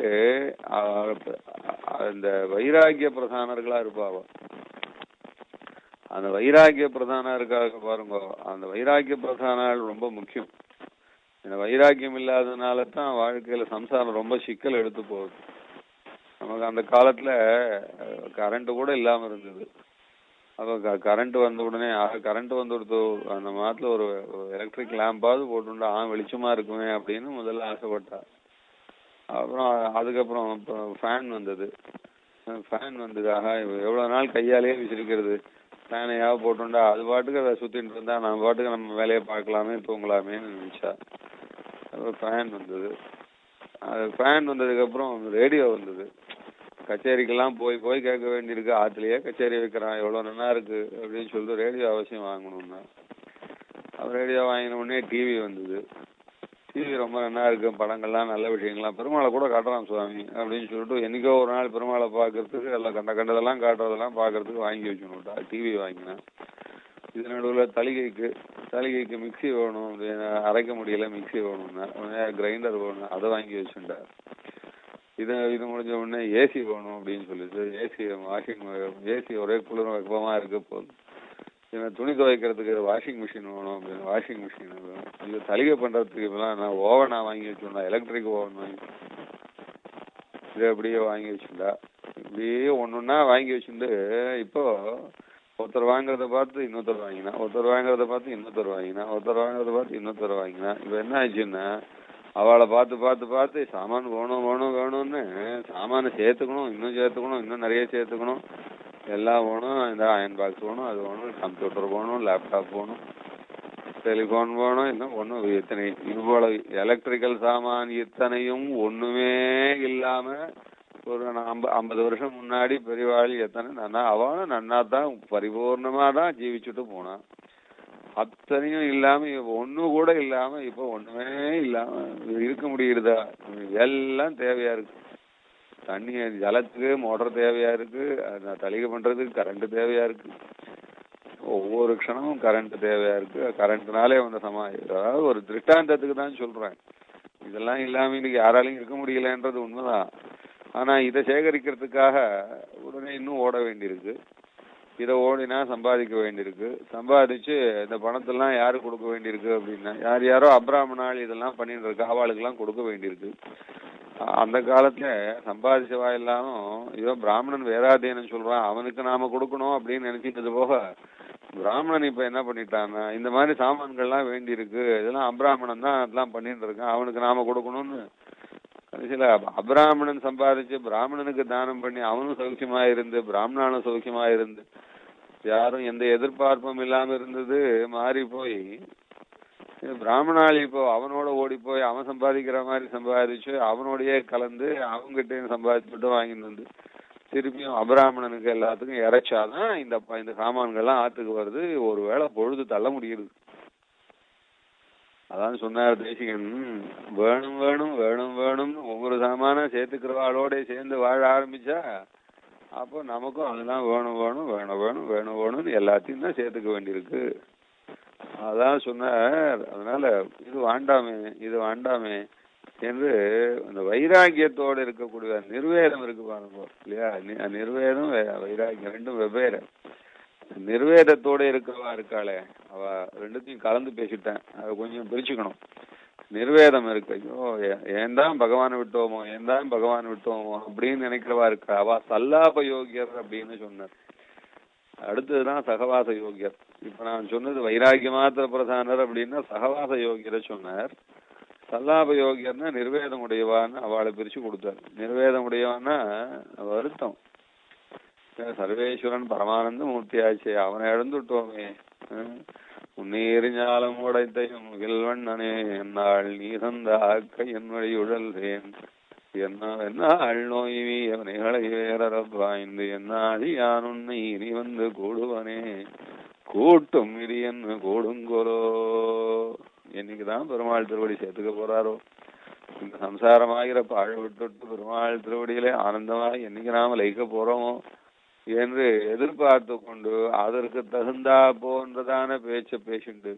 அந்த வைராகிய பிரதானர்களா இருப்பாவ. அந்த வைராகிய பிரதானம் இருக்காக பாருங்க. அந்த வைராகிய பிரதானால் ரொம்ப முக்கியம். இந்த வைராக்கியம் இல்லாததுனால தான் வாழ்க்கையில சம்சாரம் ரொம்ப சிக்கல் எடுத்து போகுது. நமக்கு அந்த காலத்துல கரண்ட் கூட இல்லாம இருந்தது. அப்ப கரண்ட் வந்த உடனே கரண்ட் வந்துடுத்து அந்த மாதத்துல ஒரு எலக்ட்ரிக் லேம்பாவது போட்டுண்டா வெளிச்சமா இருக்குமே அப்படின்னு முதல்ல ஆசைப்பட்டா. அப்புறம் அதுக்கப்புறம் ஃபேன் வந்தது. ஃபேன் வந்ததாக எவ்வளவு நாள் கையாலேயே விசிறிக்கிறது, ஃபேனையாவது போட்டுண்டா அது பாட்டுக்கு அதை சுத்திட்டு இருந்தா நம்ம பாட்டுக்கு நம்ம வேலையை பார்க்கலாமே தூங்கலாமேன்னு நினைச்சா. அப்புறம் ஃபேன் வந்தது. ஃபேன் வந்ததுக்கு அப்புறம் ரேடியோ வந்தது. கச்சேரிக்கெல்லாம் போய் போய் கேட்க வேண்டியிருக்கு, ஆத்துலயே கச்சேரி வைக்கிறான் எவ்வளவு நல்லா இருக்கு அப்படின்னு சொல்லிட்டு ரேடியோ அவசியம் வாங்கணும்னா ரேடியோ வாங்கின உடனே டிவி வந்தது. டிவி ரொம்ப நல்லா இருக்கு, படங்கள்லாம் நல்ல விஷயங்கள்லாம், பெருமாளை கூட காட்டுறான் சுவாமி அப்படின்னு சொல்லிட்டு என்னைக்கோ ஒரு நாள் பெருமாளை பார்க்கறதுக்கு எல்லாம் கண்டதெல்லாம் காட்டுறதெல்லாம் பார்க்கறதுக்கு வாங்கி வச்சுனுட்டா. டிவி வாங்கினேன். இது நடுவில் தலிகைக்கு மிக்சி வேணும், அரைக்க முடியல மிக்சி வேணும்னா கிரைண்டர் வேணும், அதை வாங்கி வச்சுட்டா. இது முடிஞ்ச உடனே ஏசி வேணும் அப்படின்னு சொல்லிட்டு ஏசி ஒரே குளிர் வெப்பமா இருக்க போகுது, துணி துவைக்கிறதுக்கு வாஷிங் மிஷின் வேணும் அப்படின்னு வாஷிங் மிஷின் வேணும். இது தலிகை பண்றதுக்கு இப்பெல்லாம் நான் ஓவனா வாங்கி வச்சுருந்தா, எலக்ட்ரிக் ஓவன் வாங்கி இது அப்படியே வாங்கி வச்சுட்டா. இப்படியே ஒன்னொன்னா வாங்கி வச்சுட்டு இப்போ ஒருத்தர் வாங்குறத பார்த்து இன்னொருத்தர் வாங்கினா, ஒருத்தர் வாங்குறத பார்த்து இன்னொருத்தர் வாங்கினா, ஒருத்தர் வாங்குறத பார்த்து இன்னொருத்தர் வாங்கினா. இப்ப என்ன ஆச்சுன்னா அவளை பார்த்து சாமான் வேணும்னு சாமான சேர்த்துக்கணும், இன்னும் நிறைய சேர்த்துக்கணும், எல்லாம் வேணும். இந்த அயன் பாக்ஸ் வேணும், அது வேணும், கம்ப்யூட்டர் வேணும், லேப்டாப் வேணும், டெலிபோன் வேணும், இன்னும் ஒன்றும் இத்தனை இவ்வளவு எலக்ட்ரிக்கல் சாமான் இத்தனையும் ஒண்ணுமே இல்லாம ஒரு 50 வருஷம் முன்னாடி பெரியவாளி எத்தனை அவனும் நன்னா தான் பரிபூர்ணமா தான் ஜீவிச்சுட்டு போனான். அத்தனையும் இல்லாம ஒண்ணு கூட இல்லாம இப்ப ஒண்ணுமே இல்லாம இருக்க முடியுதா? எல்லாம் தேவையா இருக்கு. தண்ணி ஜலத்துக்கு மோட்டர் தேவையா இருக்கு, தலிகை பண்றதுக்கு கரண்ட் தேவையா இருக்கு, ஒவ்வொரு க்ஷணமும் கரண்ட் தேவையா இருக்கு. கரண்ட்னாலே வந்து அதாவது ஒரு திருஷ்டாந்தத்துக்கு தான் சொல்றேன். இதெல்லாம் இல்லாம இன்னைக்கு யாராலையும் இருக்க முடியலன்றது உண்மைதான். ஆனா இதை சேகரிக்கிறதுக்காக உடனே இன்னும் ஓட வேண்டியிருக்கு. இதை ஓடினா சம்பாதிக்க வேண்டியிருக்கு. சம்பாதிச்சு இந்த பணத்தெல்லாம் யாரு கொடுக்க வேண்டியிருக்கு அப்படின்னா யாரோ அப்ராமணாள் இதெல்லாம் பண்ணிட்டு இருக்கு, அவளுக்கெல்லாம் கொடுக்க வேண்டியிருக்கு. அந்த காலத்துல சம்பாதிச்சவா இல்லாம இதோ பிராமணன் வேதாதேன்னு சொல்றான், அவனுக்கு நாம கொடுக்கணும் அப்படின்னு நினைச்சிட்டது போக பிராமணன் இப்ப என்ன பண்ணிட்டான்னா இந்த மாதிரி சாமான்கள்லாம் வேண்டி இருக்கு, இதெல்லாம் அப்ராமணன் தான் அதெல்லாம் பண்ணிட்டு இருக்கான், அவனுக்கு நாம கொடுக்கணும்னு கடைசியில அப்ராமணன் சம்பாதிச்சு பிராமணனுக்கு தானம் பண்ணி அவனும் சௌக்கியமா இருந்து பிராமணனும் சௌக்கியமா இருந்து யாரும் எந்த எதிர்பார்ப்பும் இல்லாம இருந்தது மாறி போய் பிராமணாளி இப்போ அவனோட ஓடி போய் அவன் சம்பாதிக்கிற மாதிரி சம்பாதிச்சு அவனோடயே கலந்து அவங்ககிட்ட சம்பாதிச்சுட்டு வாங்கிட்டு வந்து திருப்பியும் அபிராமணனுக்கு எல்லாத்துக்கும் இறைச்சாதான் இந்த சாமான்கள்லாம் ஆத்துக்கு வருது. ஒருவேளை பொழுது தள்ள முடியுது. அதான் சொன்னார் தேசிகன், வேணும் வேணும் வேணும் வேணும்னு ஒவ்வொரு சாமான சேர்த்துக்கிறவாளோட சேர்ந்து வாழ ஆரம்பிச்சா அப்போ நமக்கும் அதெல்லாம் வேணும் வேணும் வேணும் வேணும் வேணும் வேணும்னு எல்லாத்தையும் தான் சேர்த்துக்க வேண்டியிருக்கு. அதான் சொன்னார். அதனால இது வேண்டாமே என்று அந்த வைராக்கியத்தோடு இருக்கக்கூடிய நிர்வேதம் இருக்கு பாருங்க இல்லையா, நிர்வேதம் வைராக்கியம் ரெண்டும் வெவ்வேறு. நிர்வேதத்தோட இருக்கவா இருக்காளே அவ ரெண்டுத்தையும் கலந்து பேசிட்டேன், அதை கொஞ்சம் பிரிச்சுக்கணும். நிர்வேதம் இருக்கு, ஐயோ ஏன் தான் பகவானை விட்டோமோ அப்படின்னு நினைக்கிறவா இருக்கா, அவ சல்லாப யோகியர் அப்படின்னு சொன்னார். அடுத்ததுதான் சகவாச யோகியர். இப்ப நான் சொன்னது வைராக்கிய மாத்திர பிரதானர் அப்படின்னா சகவாச யோகியரை சொன்னார். சல்லாப யோகியர்னா நிர்வேதம் உடையவான்னு அவளை பிரிச்சு கொடுத்தார். நிர்வேதம் உடையவான்னா வருத்தம், சர்வேஸ்வரன் பரமானந்த மூர்த்தியாச்சே அவனை இழந்துட்டோமே, உன்னீரிஞாலம் உடைத்தையும் முகில்வண்ணனே என்னாள் நீ தந்த ஆக்க என் வழி உழல்றேன் என்னாள் நோய்வி அவனைகளை வேறவாய்ந்து என்னாடி யான் உன்னை இனி வந்து கூடுவனே கூட்டும் இடியன்னு கூடுங்கோலோ. என்னைக்குதான் பெருமாள் திருவடி சேர்த்துக்க போறாரோ, இந்த சம்சாரமாகிற பாழ விட்டு பெருமாள் திருவடியிலே ஆனந்தமாக என்னைக்கு நாம லயிக்க போறோமோ என்று எதிர்பார்த்து கொண்டு அதற்கு தகுந்தா போன்றதான பேசிண்டு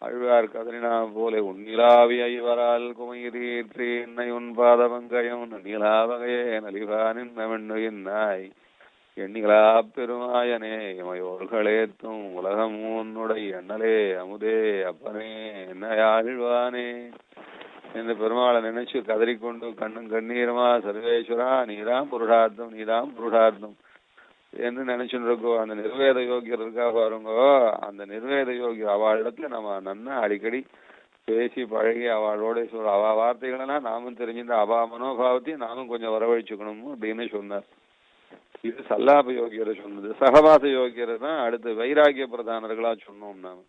அழ்வார் கதறினா போல உன்னிலாவி ஐவரால் குமையீற்றி என்னை உன் பாத பங்கயம் நன்னிலாவகையே நலிவானின் நாய் எண்ணிகளா பெருமாயனே இமையோர்களேத்தும் உலகம் உன்னுடைய எண்ணலே அமுதே அப்பனே என்ன ஆழ்வானே என்று பெருமாளை நினைச்சு கதறிக்கொண்டு கண்ணும் கண்ணீருமா சர்வேஸ்வரா நீதான் புருஷார்த்தம் என்று நினைச்சுட்டு இருக்கோம். அந்த நிர்வேத யோகியர் இருக்கா பாருங்க, அந்த நிர்வேத யோகி அவளிடத்துல நம்ம நன்னா அடிக்கடி பேசி பழகி அவளோட சொல்ற அவ வார்த்தைகளெல்லாம் நாமும் தெரிஞ்சுட்டு அவ மனோபாவத்தையும் நாமும் கொஞ்சம் வரவழைச்சுக்கணும் அப்படின்னு சொன்னார். இது சல்லாப யோகியரை சொன்னது. சகவாச யோகியரை தான் அடுத்து வைராகிய பிரதானர்களா சொன்னோம். நாம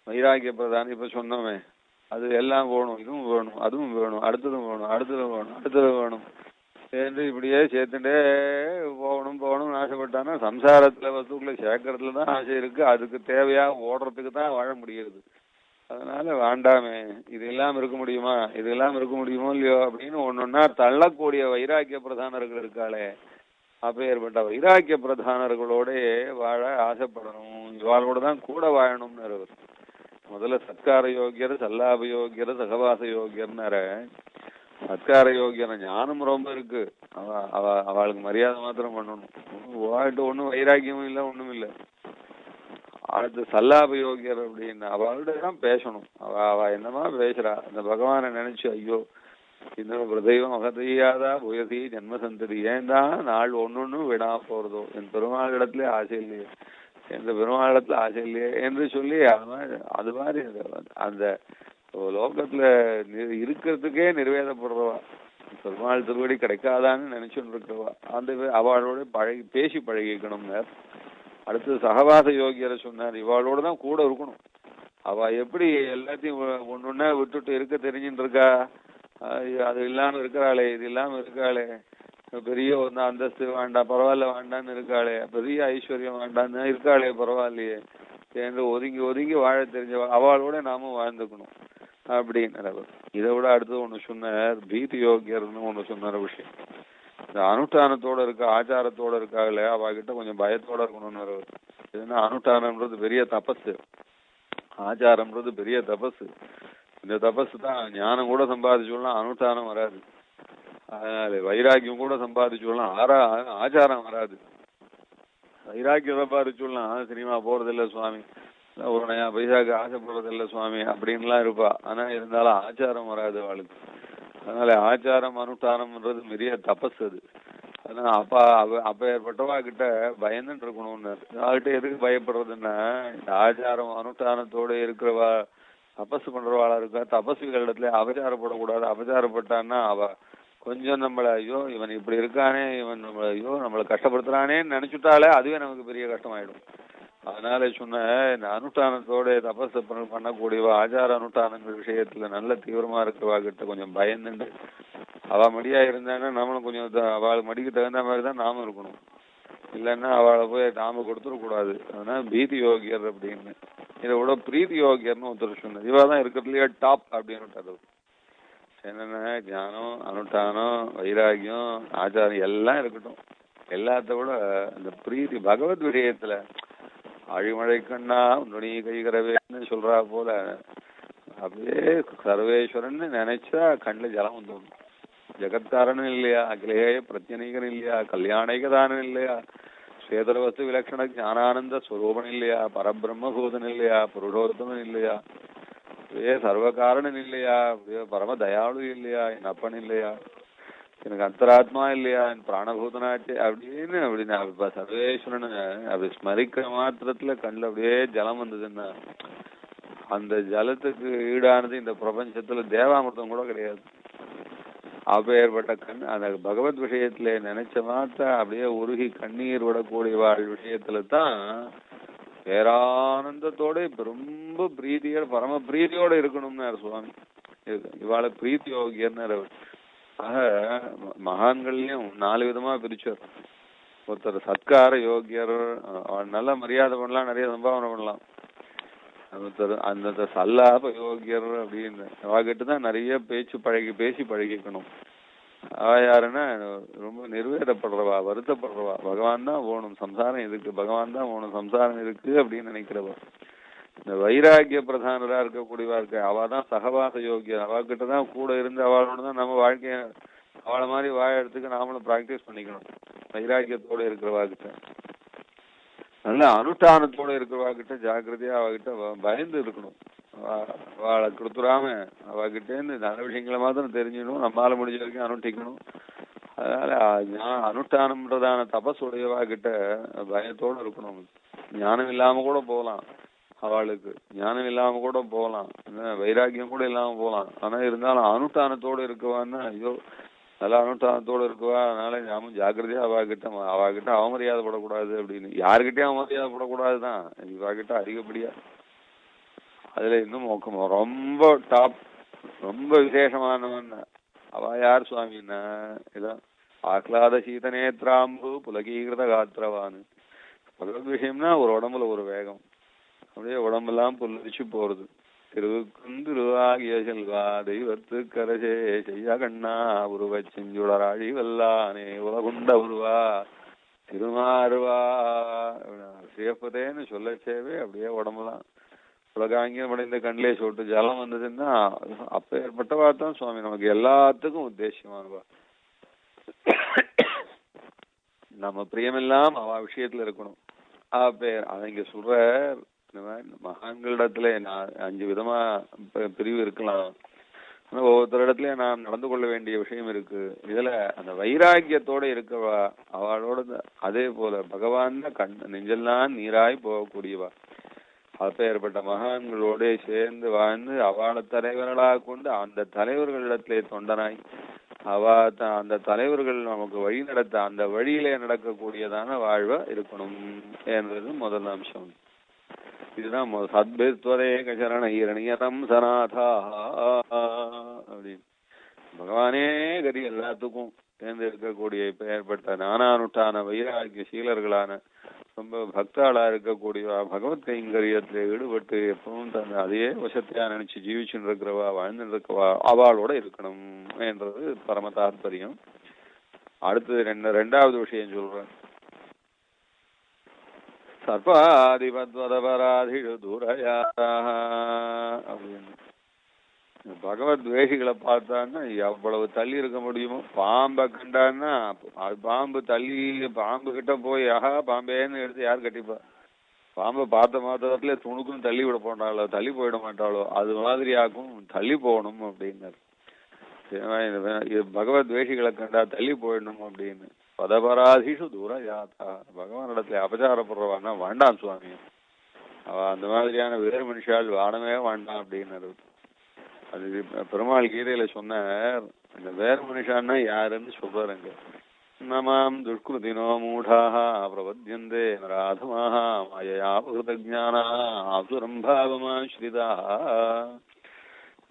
வைராகிய பிரதானம் இப்ப சொன்னோமே, அது எல்லாம் வேணும், இதுவும் வேணும், அதுவும் வேணும், அடுத்ததும் வேணும், அடுத்ததும் வேணும், அடுத்ததும் வேணும் என்று இப்படியே சேர்த்துட்டே போகணும்னு ஆசைப்பட்டானா சம்சாரத்துல வஸ்துக்களை சேர்க்கறதுல தான் ஆசை இருக்கு. அதுக்கு தேவையா ஓடுறதுக்கு தான் வாழ முடியுது. அதனால வேண்டாமே, இது எல்லாம் இருக்க முடியுமா, இது எல்லாம் இருக்க முடியுமோ இல்லையோ அப்படின்னு ஒன்னொன்னா தள்ளக்கூடிய வைராக்கிய பிரதானர்கள் இருக்காளே, அப்ப ஏற்பட்ட வைராக்கிய பிரதானர்களோட வாழ ஆசைப்படணும். இவாளோட தான் கூட வாழணும்னு முதல்ல சத்கார யோகியர், சல்லாப யோகியர், சகவாச யோகியர்னார. சத்கார யோகியர் ஞானம் ரொம்ப இருக்கு, அவளுக்கு மரியாதை மாத்திரம் பண்ணணும், வாழ்ட்டு ஒண்ணும் வைராக்கியமும் இல்லை, ஒண்ணும் இல்லை. அடுத்து சல்லாப யோகியர் அப்படின்னு அவள்கிட்ட தான் பேசணும். அவ என்னமா பேசுறா, அந்த பகவானை நினைச்சு ஐயோ இன்னும் தெய்வம் அகதையாதா உயர்த்தி ஜென்மசந்ததி, ஏன் தான் நாள் ஒன்னொன்னும் விடா போறதோ, என் பெருமாளிடத்துல ஆசை இல்லையே, எந்த பெருமாளிடத்துல ஆசை இல்லையே என்று சொல்லி அது மாதிரி அந்த லோகத்துல இருக்கிறதுக்கே நிர்வேதப்படுறவா, பெருமாள் திருவடி கிடைக்காதான்னு நினைச்சுட்டு இருக்கிறவா, அந்த அவளோட பேசி பழகிக்கணும்னு. அடுத்து சகவாச யோகியரை சொன்னார். இவாளோட தான் கூட இருக்கணும். அவ எப்படி எல்லாத்தையும் ஒன்னொன்னா விட்டுட்டு இருக்க தெரிஞ்சுட்டு இருக்கா, அது இல்லாம இருக்கிறாளே, இது இல்லாம இருக்காளே, பெரிய ஒன்னு அந்தஸ்து வேண்டாம் பரவாயில்ல வேண்டான்னு இருக்காளே, பெரிய ஐஸ்வர்யம் வேண்டான்னு இருக்காளே பரவாயில்லையே என்று ஒதுங்கி ஒதுங்கி வாழ தெரிஞ்ச அவளோட நாமும் வாழ்ந்துக்கணும் அப்படின்னு. இதை விட அடுத்தது ஒண்ணு சொன்னார், பீதி யோகியர்னு ஒண்ணு சொன்னார் விஷயம். இந்த அனுஷ்டானத்தோட இருக்க ஆச்சாரத்தோட இருக்காங்கள அவகிட்ட கொஞ்சம் பயத்தோட இருக்கணும்னு. இதுன்னா அனுஷ்டானம்ன்றது பெரிய தபசு, ஆச்சாரம்ன்றது பெரிய தபசு. இந்த தபசு தான் ஞானம் கூட சம்பாதிச்சுடலாம், அனுஷ்டானம் வராது. அதனால வைராக்கியம் கூட சம்பாதிச்சுடலாம், ஆச்சாரம் வராது. வைராக்கியம் சம்பாதிச்சுடலாம், சினிமா போறதில்லை சுவாமி, ஒரு நயா பைசாக்கு ஆசைப்படுறதில்லை சுவாமி அப்படின்லாம் இருப்பா. ஆனா இருந்தாலும் ஆச்சாரம் வராது அவளுக்கு. அதனால ஆச்சாரம் அனுஷ்டானம்ன்றது பெரிய தபஸ் அது. அதனால அப்ப ஏற்பட்டவா கிட்ட பயந்துட்டு இருக்கணும்னு. அவகிட்ட எதுக்கு பயப்படுறதுன்னா, இந்த ஆச்சாரம் அனுஷ்டானத்தோட இருக்கிறவா தபசு பண்றவாளா இருக்கா, தபசுகள் இடத்துல அபச்சாரப்படக்கூடாது. அபச்சாரப்பட்டான்னா அவ கொஞ்சம் நம்மள ஐயோ இவன் இப்படி இருக்கானே, இவன் நம்மள ஐயோ நம்மளை கஷ்டப்படுத்துறானேன்னு நினைச்சுட்டாலே அதுவே நமக்கு பெரிய கஷ்டமாயிடும். அதனால சொன்ன இந்த அனுஷ்டானத்தோட தபஸ் பண்ணக்கூடியவா ஆச்சார அனுஷ்டானங்கள் விஷயத்துல நல்ல தீவிரமா இருக்கிறவா கிட்ட கொஞ்சம் பயந்துண்டு அவ மடியா இருந்தான்னா நம்மளும் கொஞ்சம் அவள் மடிக்கு தகுந்த மாதிரிதான் நாம இருக்கணும். இல்லைன்னா அவளை போய் நாம கொடுத்துடக்கூடாது. அதனால பீதி யோகியர் அப்படின்னு. இதை விட பிரீத்தி யோகியர்னு ஒருத்தர் சொன்னது. இவாதான் இருக்கிறதுலயே டாப் அப்படின்னு. என்னென்ன ஞானம் அனுஷ்டானம் வைராகியம் ஆச்சாரம் எல்லாம் இருக்கட்டும், எல்லாத்த விட இந்த பிரீத்தி பகவத் விஷயத்துல அழிமழை கண்ணா நுனி கைகரவேன்னு சொல்றா போல அப்படியே சர்வேஸ்வரன் நினைச்சா கண்ணுல ஜலம் வந்துடும். ஜெகத்காரனும் இல்லையா, அகிலேய பிரத்யநீகன் இல்லையா, கல்யாணிகதானன் இல்லையா, சேதரவஸ்து விலட்சண ஞானானந்த ஸ்வரூபன் இல்லையா, பரபிரம்மபூதன் இல்லையா, புருஷோத்தமன் இல்லையா, சர்வகாரணன் இல்லையா, பரம தயாளு இல்லையா, என் அப்பன் இல்லையா, எனக்கு அந்தராத்மா இல்லையா, என் பிராணபூதனாச்சு அப்படின்னு சர்வேஸ்வரன் அப்படி ஸ்மரிக்கிற மாத்திரத்துல கண்ணுல அப்படியே ஜலம் வந்ததுன்னா அந்த ஜலத்துக்கு ஈடானது இந்த பிரபஞ்சத்துல தேவாமிர்தம் கூட கிடையாது. அப்ப ஏற்பட்ட அந்த பகவத் விஷயத்துல நினைச்ச மாத்திர அப்படியே உருகி கண்ணீர் விடக்கூடிய வாழ் விஷயத்துல தான் பேரானந்தத்தோட ரொம்ப பிரீதியோட பரம பிரீதியோட இருக்கணும்னு சுவாமி. இவாள பிரீத்தி யோகியர்னு. ஆக மகான்கள்லயும் 4 விதமா பிரிச்சார். ஒருத்தர் சத்கார யோகியர், நல்ல மரியாதை பண்ணலாம், நிறைய சம்பாவனை பண்ணலாம். ஒருத்தர் அந்த சல்லாப யோகியர் அப்படின்னு அவகிட்டதான் நிறைய பேசி பழகிக்கணும். அவ யாருன்னா ரொம்ப நிர்வேதப்படுறவா, வருத்தப்படுறவா, பகவான் தான் ஓணும் சம்சாரம் இருக்கு, பகவான் தான் ஓணும் சம்சாரம் இருக்கு அப்படின்னு நினைக்கிறவா. இந்த வைராகிய பிரதானரா இருக்கக்கூடியவா இருக்க அவதான் சகவாச யோகியர். அவகிட்டதான் கூட இருந்து அவளோட தான் நம்ம வாழ்க்கைய அவளை மாதிரி வாழறதுக்கு நாமளும் பிராக்டிஸ் பண்ணிக்கணும். வைராகியத்தோட இருக்கிறவா கிட்ட, நல்ல அனுஷ்டானத்தோட இருக்கிறவா கிட்ட ஜாக்கிரதையா அவகிட்ட பயந்து இருக்கணும். அவளை கொடுத்துடாம அவகிட்டேருந்து நல்ல விஷயங்களை மாத்திரம் தெரிஞ்சுக்கணும். நம்மளால முடிஞ்ச வரைக்கும் அனுஷ்டிக்கணும். அதனால அனுஷ்டானம்ன்றதான தபஸ் உடையவா கிட்ட பயத்தோடு இருக்கணும். ஞானம் இல்லாம கூட போகலாம், அவளுக்கு ஞானம் இல்லாம கூட போகலாம், வைராக்கியம் கூட இல்லாம போகலாம். ஆனா இருந்தாலும் அனுஷ்டானத்தோடு இருக்குவான்னா, ஐயோ நல்லா அனுஷ்டானத்தோடு இருக்குவா, அதனால நாமும் ஜாக்கிரதையா அவாகிட்ட அவமரியாதைப்படக்கூடாது அப்படின்னு. யாருக்கிட்டயும் அவமரியாதைப்படக்கூடாதுதான், இவாகிட்ட அதிகப்படியா. அதுல இன்னும் ரொம்ப டாப், ரொம்ப விசேஷமானவன் அவ யார் சுவாமின்னா, இதான் ஆஹ்லாத சீதநேத்ராம்பு புலகீகிருத காத்திரவான். பகவத் விஷயம்னா ஒரு உடம்புல ஒரு வேகம், அப்படியே உடம்பெல்லாம் புல்லரிச்சு போறது. திருவுக்கும் திருவாகிய செல்வா தெய்வத்து கரசே செய்ய கண்ணா உருவ செஞ்சுடராழி வல்லானே உலகுண்ட உருவா திருமாறுவா சிவப்பதேன்னு சொல்லச்சேவே அப்படியே உடம்புலாம் உலகாங்கியம் அடைந்த கண்ணிலே சொட்டு ஜலம் வந்ததுன்னா அப்ப ஏற்பட்டவா தான் சுவாமி நமக்கு எல்லாத்துக்கும் உத்தேசியமானவா. நம்ம பிரியமெல்லாம் அவ விஷயத்துல இருக்கணும். அவங்க சொல்ற மகான்களிடத்துல 5 விதமா பிரிவு இருக்கலாம். ஆனா ஒவ்வொருத்தர் இடத்துலயும் நாம் நடந்து கொள்ள வேண்டிய விஷயம் இருக்கு. இதுல அந்த வைராக்கியத்தோட இருக்கவா அவளோட அதே போல பகவான் நெஞ்செல்லாம் நீராய் போகக்கூடியவா. அப்பேற்பட்ட மகான்களோட சேர்ந்து வாழ்ந்து அவளை தலைவர்களாக கொண்டு அந்த தலைவர்களிடத்திலே தொண்டனாய் அந்த தலைவர்கள் நமக்கு வழி நடத்த அந்த வழியிலே நடக்கக்கூடியதான வாழ்வா இருக்கணும் என்பது முதல் அம்சம். இதுதான் சத்பித்வதேக சரண ஈரணியதம் சநாதா அப்படின்னு. பகவானே கதி எல்லாத்துக்கும் சேர்ந்து இருக்கக்கூடிய இப்ப ஏற்பட்ட நானானுட்டான வைராகிய சீலர்களான ரொம்ப பக்தாளா இருக்கக்கூடிய பகவத் கைங்கரியத்துல ஈடுபட்டு எப்பவும் அதையே வசத்தையா நினைச்சு ஜீவிச்சுட்டு இருக்கிறவா வாழ்ந்துட்டு இருக்கவா அவளோட இருக்கணும் என்றது பரம தாத்பரியம். அடுத்தது ரெண்டாவது விஷயம் சொல்றேன். சர்பாதிபத்வதபராதிஷு தூரயாரா அப்படின்னு. பகவத் துவேஷிகளை பார்த்தான்னா எவ்வளவு தள்ளி இருக்க முடியுமோ. பாம்பை கண்டான்னா பாம்பு கிட்ட போய் பாம்பேன்னு எடுத்து யார் கட்டிப்பா? பாம்பை பார்த்த மாத்திரத்துல துணுக்கும் தள்ளி விட போனாலோ தள்ளி போயிட மாட்டாளோ அது மாதிரியாக்கும் தள்ளி போகணும் அப்படின்னாரு. பகவத் துவேஷிகளை கண்டா தள்ளி போயிடணும் அப்படின்னு. பதபராதிஷு தூர யாத்தா பகவான் இடத்துல அபச்சாரப்படுறவான்னா வேண்டாம் சுவாமி, அவ அந்த மாதிரியான வேறு மனுஷால் வாடமே வேண்டாம் அப்படின்னாரு. அது பெருமாள் கீதையில சொன்னார். இந்த வேறு மனுஷான்னா யாருன்னு சொல்றாருங்க. நமாம் துஷ்கிருதினோ மூடாக பிரபத்யந்தே நராதமாக மாயையா பகுதஜானா ஆசுரம்பாவமாஸ்ரிதா.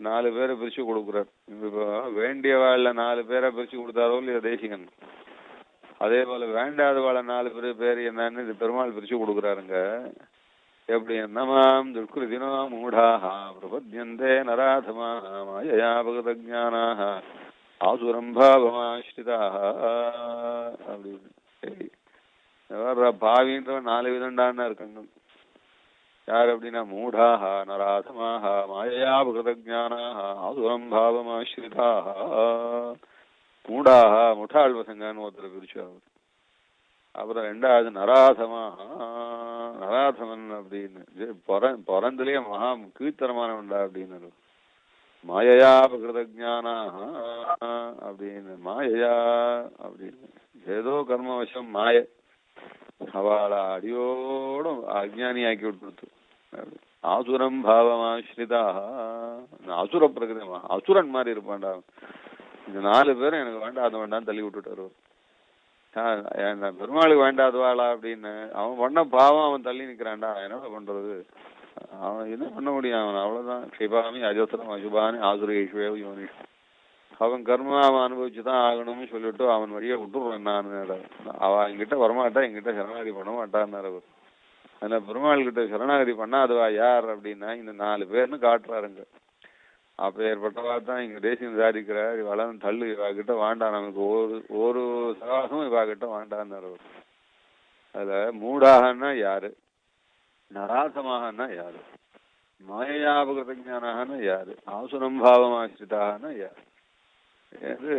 4 பேரை பிரிச்சு கொடுக்குறார். இப்போ வேண்டிய வாழ்ல 4 பேரை பிரிச்சு கொடுத்தாரோ இல்லையா தேசிகன், அதே போல வேண்டாத வாழ 4 பேர் என்னன்னு இது பெருமாள் பிரிச்சு கொடுக்குறாருங்க. எப்படி? நமாம் துஷ்கிருதினோ மூடாக பிரபத்யந்தே நராதமாக மாயையா பகுதஜானாக ஆசுரம்பாவமாஸ்ரிதாக அப்படின்னு. சரி, பாவின்றவன் 4 விதண்டான்னு இருக்காங்க. யார் அப்படின்னா மூடாக நராதமாக மாயையா பகுதஜானாக ஆசுரம்பாவமாஸ்ரிதாக. மூடாக முட்டாள் பசங்கன்னு ஒருத்தர் பிரிச்சு. அப்புறம் 2வது நராதமன் அப்படின்னு பிறந்துலயே மகா கீழ்த்தரமானவன்டா அப்படின்னு. மாயையா பிரகிருதஜானா அப்படின்னு. மாயையா அப்படின்னு ஏதோ கர்மவசம் மாய அவளை அடியோடும் அஜ்ஞானி ஆக்கி விட்டுடுத்து. ஆசுரம் பாவமாஸ்ரிதா அசுர பிரகிருதமா அசுரன் மாதிரி இருப்பான்டா. இந்த 4 பேரும் எனக்கு வேண்டாம் தள்ளி விட்டுட்டு வருவார். பெருமாளுக்கு வேண்டாதவாளா அப்படின்னு அவன் பண்ண பாவம் அவன் தள்ளி நிக்கிறான்டா. என்னோட பண்றது? அவன் என்ன பண்ண முடியும்? அவன் அவ்வளவுதான். க்ஷிபாமி அஜோசரம் அசுபானி ஆசுரேஷ்வே யோனிஷ். அவன் கர்மா அவன் அனுபவிச்சுதான் ஆகணும்னு சொல்லிட்டு அவன் வழியை விட்டுருவான். அவன் என்கிட்ட வரமாட்டா, என்கிட்ட சரணாகதி பண்ண மாட்டான்னு அவர். அதுல பெருமாள் கிட்ட சரணாகதி பண்ணாதவா யார் அப்படின்னா இந்த 4 பேர்னு காட்டுறாருங்க. அப்ப ஏற்பட்டவா தான் இங்க தேசியம் சாதிக்கிறார். இவளம் தள்ளு, இவாகிட்ட வேண்டாம், நமக்கு ஒரு சகாசமும் இவாகிட்ட வேண்டான்னு. அதுல மூடாகன்னா யாரு, நராசமாகனா யாரு, மாயாபகிருதஞானா யாரு, ஆசுரம் பாவமாசிரிதாகனா யாரு? இது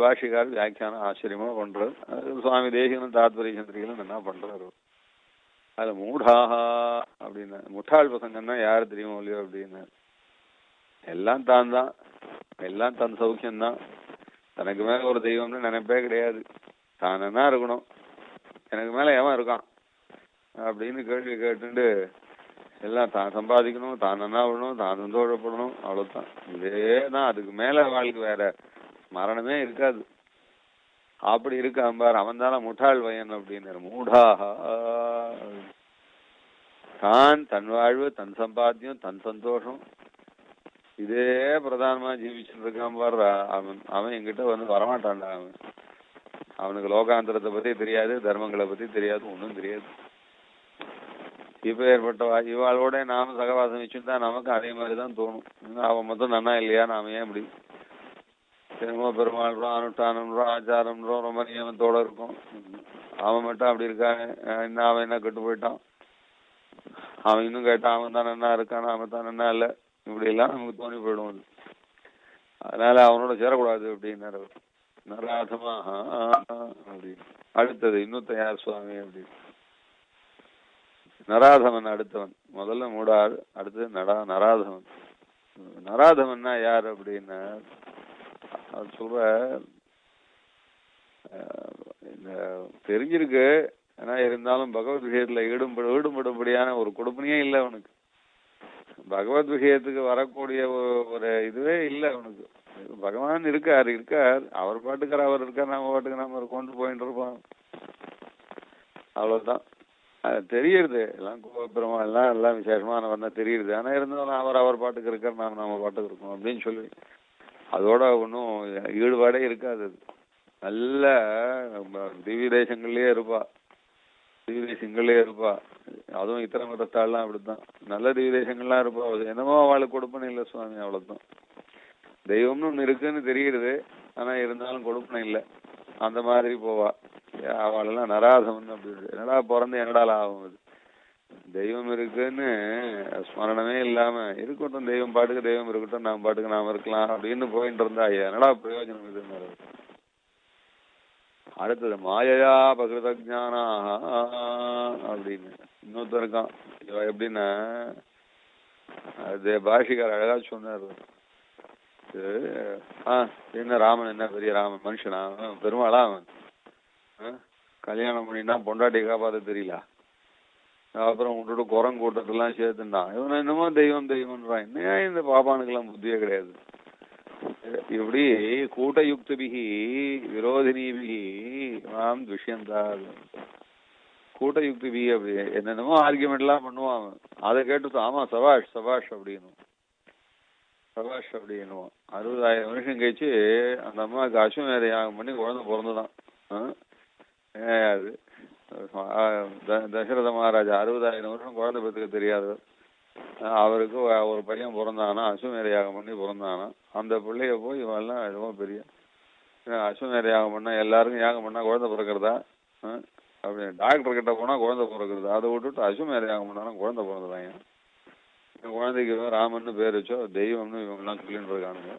பாஷிகார் வியாக்கியானம் ஆச்சரியமா பண்றது. சுவாமி தேசிகனும் தாத்பரிய சந்திரிகளும் என்ன பண்றாரு. அதுல மூடாக அப்படின்னு முட்டாள் பசங்கன்னா யாரு தெரியுமோ இல்லையோ அப்படின்னு. எல்லாம் தான், எல்லாம் தன் சௌக்கியம்தான். தனக்கு மேல ஒரு தெய்வம்னு நினைப்பே கிடையாது. தான் என்ன இருக்கணும், எனக்கு மேல எவன் இருக்கான் அப்படின்னு கேள்வி கேட்டுண்டு எல்லாம் தான் சம்பாதிக்கணும், தான் நல்லா விடணும், தான் சந்தோஷப்படணும், அவ்வளவுதான். இதேதான், அதுக்கு மேல வாழ்க்கை வேற மரணமே இருக்காது. அப்படி இருக்கான் பார், அவன் தானே முட்டாள் பையன் அப்படின்னு. மூடாக தான் தன் வாழ்வு, தன் சம்பாத்தியம், தன் சந்தோஷம், இதே பிரதானமா ஜீவிச்சுட்டு இருக்கான் பாரு. அவன் என்கிட்ட வந்து வரமாட்டான்டா. அவனுக்கு லோகாந்தரத்தை பத்தி தெரியாது, தர்மங்களை பத்தி தெரியாது, ஒன்றும் தெரியாது. இப்ப ஏற்பட்டவா இவாளோட நாம சகவாசம் வச்சுருந்தா நமக்கு அதே மாதிரிதான் தோணும். அவன் மொத்தம் நன்னா இல்லையா, நாம ஏன் இப்படி சினிமா பெருமாள்றோம், அனுஷ்டானம்ன்றோம், ஆச்சாரம்ன்றோம், ரொம்ப நியமத்தோட இருக்கும். அவன் மட்டும் அப்படி இருக்காங்க, இன்னும் அவன் என்ன கெட்டு போயிட்டான், அவன் இன்னும் கேட்டான் அவன் தான் நன்னா இருக்கான், அவன் தான் நன்னா இல்லை, இப்படி எல்லாம் நமக்கு தோணி போயிடும். அது அதனால அவனோட சேரக்கூடாது அப்படின்னாரு. நராதமா அப்படின்னு. அடுத்தது இன்னொத்த யார் சுவாமி அப்படின்னு. நராதவன் அடுத்தவன். முதல்ல மூடார், அடுத்தது நராதவன். நராதவன்னா யார் அப்படின்னா சொல்ற தெரிஞ்சிருக்கு. ஆனா இருந்தாலும் பகவத் விஷயத்துல ஈடுபடும்படியான ஒரு கொடுப்பனையே இல்லை அவனுக்கு. பகவத் விஷயத்துக்கு வரக்கூடிய ஒரு இதுவே இல்லை அவனுக்கு. பகவான் இருக்கார், அவர் பாட்டுக்கார அவர் இருக்கார், நம்ம பாட்டுக்கு நம்ம கொண்டு போயிட்டு இருப்போம், அவ்வளவுதான். தெரியுது எல்லாம் கோபுரமா எல்லாம் விசேஷமானவர்னா தெரியுது. ஆனா இருந்தாலும் அவர் பாட்டுக்கு இருக்கார், நம்ம பாட்டுக்கு இருக்கோம் அப்படின்னு சொல்லி அதோட ஒன்றும் ஈடுபாடே இருக்காது. அது நல்ல திவ்ய தேசங்கள்லயே இருப்பா, அதுவும் இத்தனை மதத்தாள்லாம் அப்படித்தான். நல்ல திவ்ய தேசங்கள்லாம் இருப்பா, என்னமோ அவளுக்கு கொடுப்பனை இல்லை சுவாமி, அவ்வளவுதான். தெய்வம்னு ஒண்ணு இருக்குன்னு தெரியுது, ஆனா இருந்தாலும் கொடுப்பனை இல்லை, அந்த மாதிரி போவா. அவளெல்லாம் நராதவன் அப்படி. என்னடா பிறந்து என்னடா லாபம், அது தெய்வம் இருக்குன்னு ஸ்மரணமே இல்லாம இருக்கட்டும், தெய்வம் பாட்டுக்கு தெய்வம் இருக்கட்டும், நாம் பாட்டுக்கு நாம இருக்கலாம் அப்படின்னு போயிட்டு இருந்தா என்னடா பிரயோஜனம் இதுன்னு. அடுத்தது மாயையா பகிருத ஜானா அப்படின்னு இன்னொருத்தர் இருக்கான். எப்படின்னா அது பாஷிகார் அழகா சொன்னார். என்ன ராமன் என்ன பெரிய ராமன் மனுஷனா, பெருமாளா அவன் கல்யாணம் பண்ணினா பொண்டாட்டி காப்பாத்த தெரியல, அப்புறம் விட்டுட்டு குரங்கு கூட்டத்தெல்லாம் சேர்த்துட்டான். இவன் என்னமோ தெய்வம்ன்றான். என்ன இந்த பாப்பானுக்கெல்லாம் புத்தியே கிடையாது. இப்படி கூட்டயுக்திபிகி விரோதினிபிகி மாம் துஷ்யந்தா. கூட்டயுக்திபிகி அப்படி என்னென்னமோ ஆர்கியூமெண்ட் எல்லாம் பண்ணுவான். அதை கேட்டு ஆமா சபாஷ் சபாஷ் அப்படின்னு 60,000 வருஷம் கழிச்சு அந்த அம்மாவுக்கு அஸ்வமேத யாகம் பண்ணி குழந்தை பிறந்துதான். அது தசரத மகாராஜா 60,000 வருஷம் குழந்தை பெற்றுக்க தெரியாது. அவருக்கு ஒரு பையன் பிறந்தானா, அஸ்வமேத யாகம் பண்ணி பிறந்தானா. அந்த பிள்ளைய போய் இவெல்லாம் எதுவும் பெரிய அஸ்வமேத யாகம் பண்ணா எல்லாருக்கும் யாகம் பண்ணா குழந்தை பிறக்கிறதா அப்படின்னு டாக்டர் கிட்ட போனா குழந்தை பிறக்கிறது. அதை விட்டுட்டு அஸ்வமேத யாகம் பண்ணாலும் குழந்தை பிறந்துடாங்க. குழந்தைக்கு ராமன்னு பேர் வச்சோ தெய்வம்னு இவங்கெல்லாம் சொல்லிட்டு இருக்கானுங்க.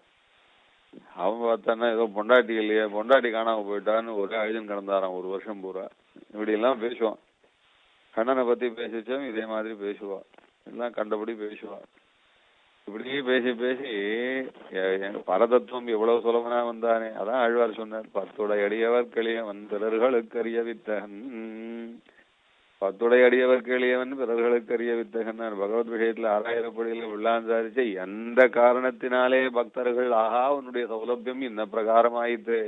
அவன் பார்த்தானா ஏதோ பொண்டாட்டி இல்லையே, பொண்டாட்டி காணாம போயிட்டான்னு ஒரே அழுதன் கிடந்தாரான் 1 வருஷம் பூரா. இப்படி எல்லாம் பேசுவான். கண்ணனை பத்தி பேசிச்சோம் இதே மாதிரி பேசுவா, எல்லாம் கண்டபடி பேசுவா. இப்படி பேசி பேசி பரதத்துவம் எவ்வளவு சுலபனா வந்தானே. அதான் ஆழ்வார் சொன்னார், 10 அடியவர் கிளியவன் பிறர்களுக்கு அறிய வித்தகன். 10 அடியவர் கிளியவன் பிறர்களுக்கு அறிய வித்தகன். பகவத் விஷயத்துல 6000 உள்ளாந்தாரிச்ச எந்த காரணத்தினாலே பக்தர்கள் ஆஹா உன்னுடைய சௌலபியம் இந்த பிரகாரம் ஆயிற்று,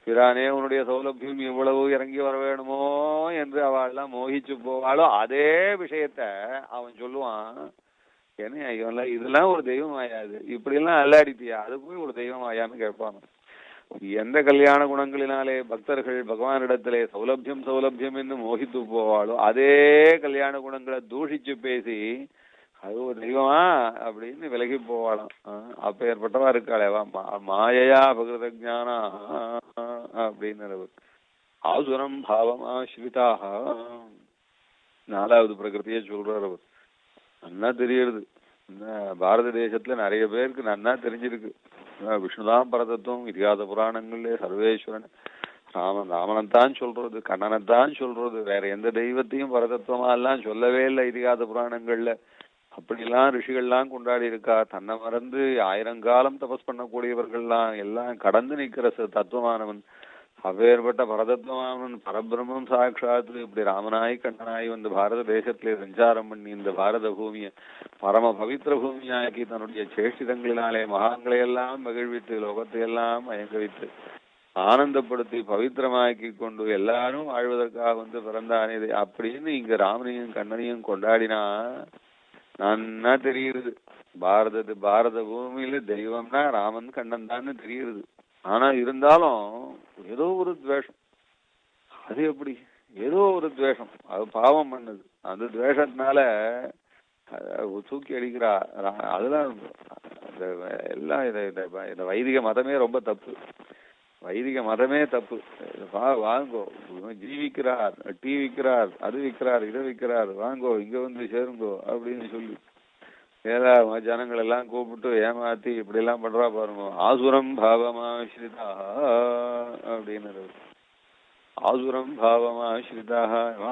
பிரானே உன்னுடைய சௌலபியம் இவ்வளவு இறங்கி வர வேணுமோ என்று அவள்லாம் மோகிச்சு போவாளோ அதே விஷயத்த அவன் சொல்லுவான். ஏன்னா இவன்லாம் இதெல்லாம் ஒரு தெய்வம் ஆயாது, இப்படி எல்லாம் அல்லாடித்தியா, அது போய் ஒரு தெய்வம் ஆயான்னு கேட்பான். எந்த கல்யாண குணங்களினாலே பக்தர்கள் பகவானிடத்திலே சௌலபியம் என்று மோகித்து போவாளோ அதே கல்யாண குணங்களை தூஷிச்சு பேசி அது ஒரு தெய்வமா அப்படின்னு விலகி போவாளாம். அப்ப ஏற்பட்டவா இருக்காளேவா மாயையா பகிருத ஜானா அப்படின்னு. ஆசுரம் பாவமா ஸ்ருதாக 4வது பிரகிருதியே சொல்றார் அவர். நன்னா தெரியுது, பாரத தேசத்துல நிறைய பேருக்கு நன்னா தெரிஞ்சிருக்கு. விஷ்ணுதான் பரதத்துவம், இதிகாச புராணங்கள்ல சர்வேஸ்வரன் ராமனைத்தான் சொல்றது, கண்ணனைத்தான் சொல்றது, வேற எந்த தெய்வத்தையும் பரதத்துவமா எல்லாம் சொல்லவே இல்லை இதிகாச புராணங்கள்ல. அப்படிலாம் ரிஷிகள்லாம் கொண்டாடி இருக்கா. தன்னை மறந்து 1000 காலம் தபஸ் பண்ணக்கூடியவர்கள்லாம் எல்லாம் கடந்து நிக்கிற தத்துவமானவன், அப்பேற்பட்ட பரதத்துவமானவன், பரபிரம்மம் சாட்சாத்து இப்படி ராமனாய் கண்ணனாய் வந்து பாரத தேசத்திலே சஞ்சாரம் பண்ணி இந்த பாரத பூமியை பரம பவித்திர பூமியாக்கி தன்னுடைய சேஷ்டிதங்களினாலே மகான்களை எல்லாம் மகிழ்வித்து லோகத்தை எல்லாம் மயங்க வைத்து ஆனந்தப்படுத்தி பவித்திரமாக்கி கொண்டு எல்லாரும் வாழ்வதற்காக வந்து பிறந்தானே அப்படின்னு இங்க ராமனையும் கண்ணனையும் கொண்டாடினா நன்னா தெரியுது. பாரத பூமியில தெய்வம்னா ராமன் கண்ணன் தான் தெரியுது. ஆனா இருந்தாலும் ஏதோ ஒரு துவேஷம். அது எப்படி? ஏதோ ஒரு துவேஷம். அது பாவம் பண்ணது. அந்த துவேஷத்தினால தூக்கி அடிக்கிறா. அதெல்லாம் எல்லாம் இந்த வைதிக மதமே ரொம்ப தப்பு. வைதிக மதமே தப்பு. வாங்கோ, ஜீவிக்கிறார், டீ விற்கிறார், அது விற்கிறார், இதை விற்கிறார், வாங்கோ இங்க வந்து சேருங்கோ அப்படின்னு சொல்லி ஏதா ஜனங்கள் எல்லாம் கூப்பிட்டு ஏமாத்தி இப்படி எல்லாம் பண்றா பாருங்க. ஆசுரம் பாவமாஸ்ரிதா அப்படின்னு, ஆசுரம் பாவமாஸ்ரிதாக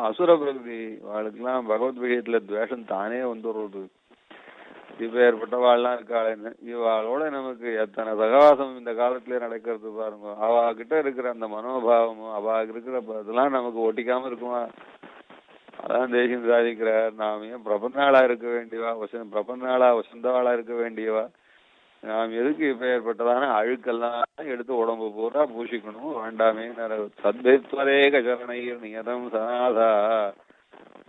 அசுர பிரகதி வாழ்க்கெல்லாம் பகவத் விஷயத்துல துவேஷம் தானே வந்துடுறது. இப்ப ஏற்பட்டவாள்லாம் இருக்காளேன்னு இவாளோட நமக்கு எத்தனை சகவாசம் இந்த காலத்திலே நடக்கிறது பாருங்க. அவ கிட்ட இருக்கிற அந்த மனோபாவமும் அவ இருக்கிற இதெல்லாம் நமக்கு ஒட்டிக்காம இருக்குமா? அதான் தேசியம் சாதிக்கிறார். நாம் ஏன் பிரபன்னாளா இருக்க வேண்டியவா, பிரபன்னாளா வசந்தவாளா இருக்க வேண்டியவா? நாம் எதுக்கு இப்ப ஏற்பட்டதான அழுக்கெல்லாம் எடுத்து உடம்பு பூரா பூசிக்கணும் வேண்டாமே? சத்வேத்வரேக சரணையில் நியதம் சனாதா